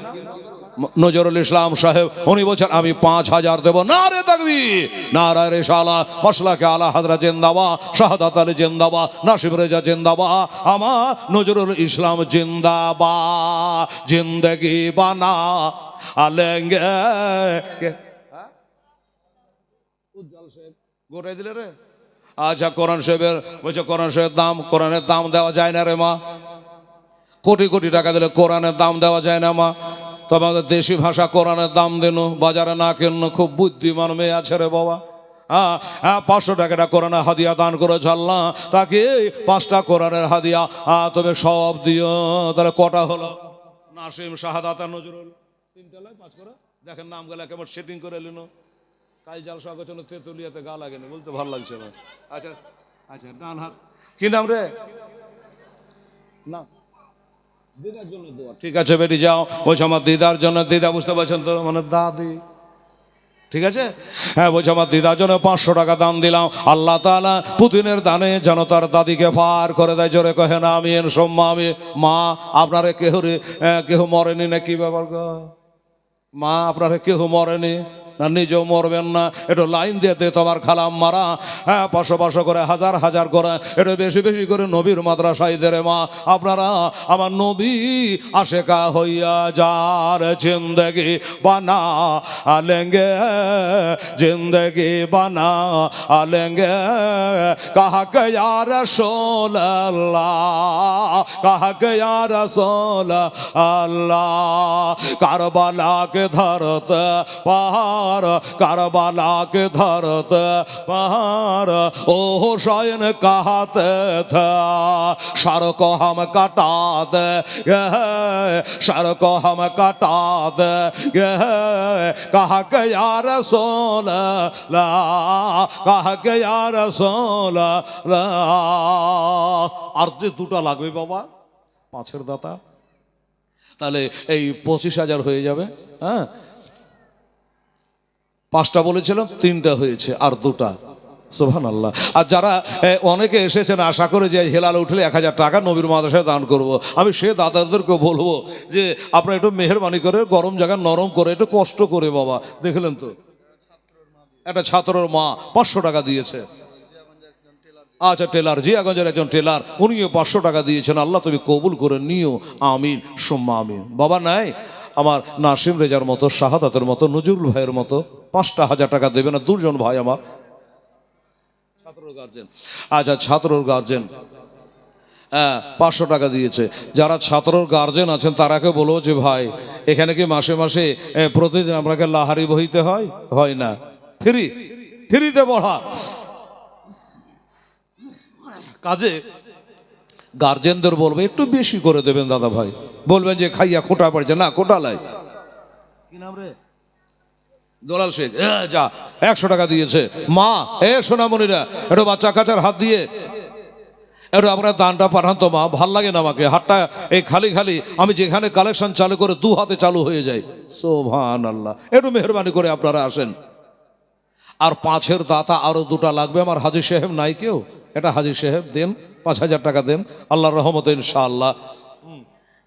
নজরুল ইসলাম সাহেব, উনি বলছেন আমি 5,000 দেবো। নারে তাকবীর, নারে রিসালা, মাসলাকে আলা হাজরা জিন্দাবাদ, শাহাদাত আলী জিন্দাবাদ, নাসিব রেজা জিন্দাবাদ, আমার নজরুল ইসলাম জিন্দাবাদ। জিন্দেগি বানা আলেঙ্গে। উজ্জ্বল সাহেব গোটাই দিলে রে। আচ্ছা কোরআন সাহেবের বলছে, কোরআন সাহেবের দাম, কোরআনের দাম দেওয়া যায় না রে মা। কোটি কোটি টাকা দিলে কোরআনের দাম দেওয়া যায় না মা। তবে আমাদের দেশি ভাষা কোরআনের দাম দেন, বাজারে না কেন। খুব বুদ্ধিমান মেয়ে আছে রে বাবা। 500 টাকাটা কোরআনের হাদিয়া দান করেছে আল্লাহ, তাকে 5টা কোরআনের হাদিয়া। তবে সব দিও, তাহলে কটা হলো? নাসিম, শাহাদাত আর নজরুল, 3টা লয় 5 করে। দেখেন নামগুলো কেমন সেটিং করে নিল। কাল জালসা করছিল তেতুলিয়াতে, গা লাগেনি, বলতে ভালো লাগছে না। আচ্ছা আচ্ছা, ডান হাত কি নাম রে? না, দিদার জন্য দোয়া। ঠিক আছে বেটি যাও। বলছে আমার দিদার জন্য, দিদা বুঝতে পারছেন তো, মানে দাদি, ঠিক আছে? হ্যাঁ বলছে আমার দিদার জন্য 500 টাকা দান দিলাম। আল্লাহ তাআলা পুতিনের দানে যেন তার দাদিকে পার করে দেয়। জোরে কহে না আমিন সোম্মা আমি। মা আপনারে কেহ মরেনি না? কি ব্যাপার গো মা, আপনারা কেহ মরেনি না, নিজেও মরবেন না? একটু লাইন দিয়ে তোমার খালাম মারা, 500 করে, 1000 করে, একটু বেশি বেশি করে নবীর মাদ্রাসায় দে রে মা। আপনারা আমার নবী আশেকা হইয়া যার, জিন্দেগি বানা আলেঙ্গে, জিন্দেগি বানা আলেঙ্গে, কাহাকে ইয়া রাসূলুল্লাহ, কাহাকে ইয়া রাসূলুল্লাহ। কারবালা के धरते पहाड़, करबला के धरते पहाड़, ओ हुसैन कहते थे सर को हम कटा दे, सर को हम कटा दे, कहा के या रसूल अल्लाह, कहा के या रसूल अल्लाह। আর যে 2টা লাগবে বাবা, 5-এর দাতা, তাহলে এই 25,000 হয়ে যাবে। হ্যাঁ 5টা বলেছিলাম, 3টা হয়েছে, আর 2টা। সুবহানাল্লাহ। আর যারা অনেকে এসেছেন আশা করে যে হেলাল উঠলে 1,000 টাকা নবীর মাদ্রাসায় দান করব, আমি সে দাদাদেরকে বলবো যে আপনারা একটু মেহেরবানি করে গরম জায়গা নরম করে, একটু কষ্ট করে বাবা। দেখলেন তো একটা ছাত্রর মা 500 টাকা দিয়েছে। আচ্ছা টেলার, জিয়াগঞ্জের একজন টেলার, উনিও 500 টাকা দিয়েছেন। আল্লাহ তুমি কবুল করে নিও, আমিন সুম্মা আমিন। বাবা নাই আমার নাসিম রেজার মতো, শাহাদাতের মতো, নজরুল ভাইয়ের মতো 5,000 টাকা দেবে না? 2জন ভাই আমার ছাত্রর গার্জেন, আচ্ছা ছাত্রর গার্জেন 500 টাকা দিয়েছে। যারা ছাত্রর গার্জেন আছেন তারাকে বলবো যে ভাই এখানে কি মাসে মাসে প্রতিদিন আপনাকে লাহারি বইতে হয়? হয় না, ফ্রিতে পড়া। কাজে গার্জেনদের বলবে একটু বেশি করে দেবেন দাদা ভাই, বলবেন যে খাইয়া খোটা পড়ছে না, খোটা লাই কি নাম রে দলাল শেখ, যা 100 টাকা দিয়েছে। মা সোনামণিরা একটু বাচ্চা কাচার হাত দিয়ে একটু আপনার দানটা পাঠান তো মা, ভাল লাগে না আমাকে, হাতটা এই খালি খালি, আমি যেখানে কালেকশন চালু করে 2 হাতে চালু হয়ে যায়। সুবহানাল্লাহ, একটু মেহরবানি করে আপনারা আসেন। আর 5-এর দাতা আরো 2টা লাগবে, আমার হাজী সাহেব নাই কেউ, এটা হাজী সাহেব দেন, 5000 টাকা দেন আল্লাহর রহমতে ইনশাআল্লাহ।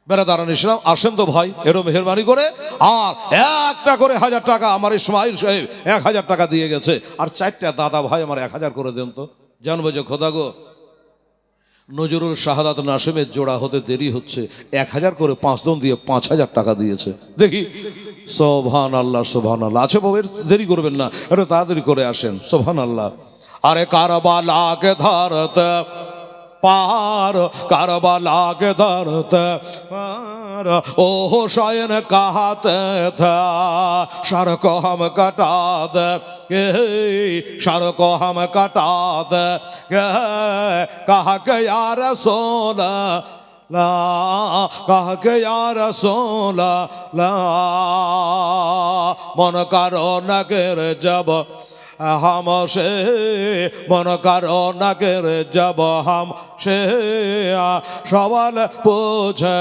বেরাদারান ইসলাম আসেন তো ভাই একটু মেহরবানি করে। আর একটা করে 1000 টাকা আমার ইসমাইল সাহেব 1000 টাকা দিয়ে গেছে, আর 4টা দাদা ভাই আমার 1000 করে দেন তো, জানবো যে খোদা গো নজরুল শাহাদাত নাসিমের জোড়া হতে দেরি হচ্ছে, 1000 করে 5 জন দিয়ে 5000 টাকা দিয়েছে। দেখি সুবহানাল্লাহ সুবহানাল্লাহ। আছে বাবা দেরি করবেন না, একটু তাড়াতাড়ি করে আসেন। সুবহানাল্লাহ। আরে কারবালাকে ধরতে पार करबला के दर्द पार ओ हुसैन कहते थे सर को हम कटा दे, सर को हम कटा दे, कहा के या रसूल ला, कहा के या रसूल ला, मन करो न गिर जब हमसे, मन करो न गिर जब हमसे, सवाल पूछे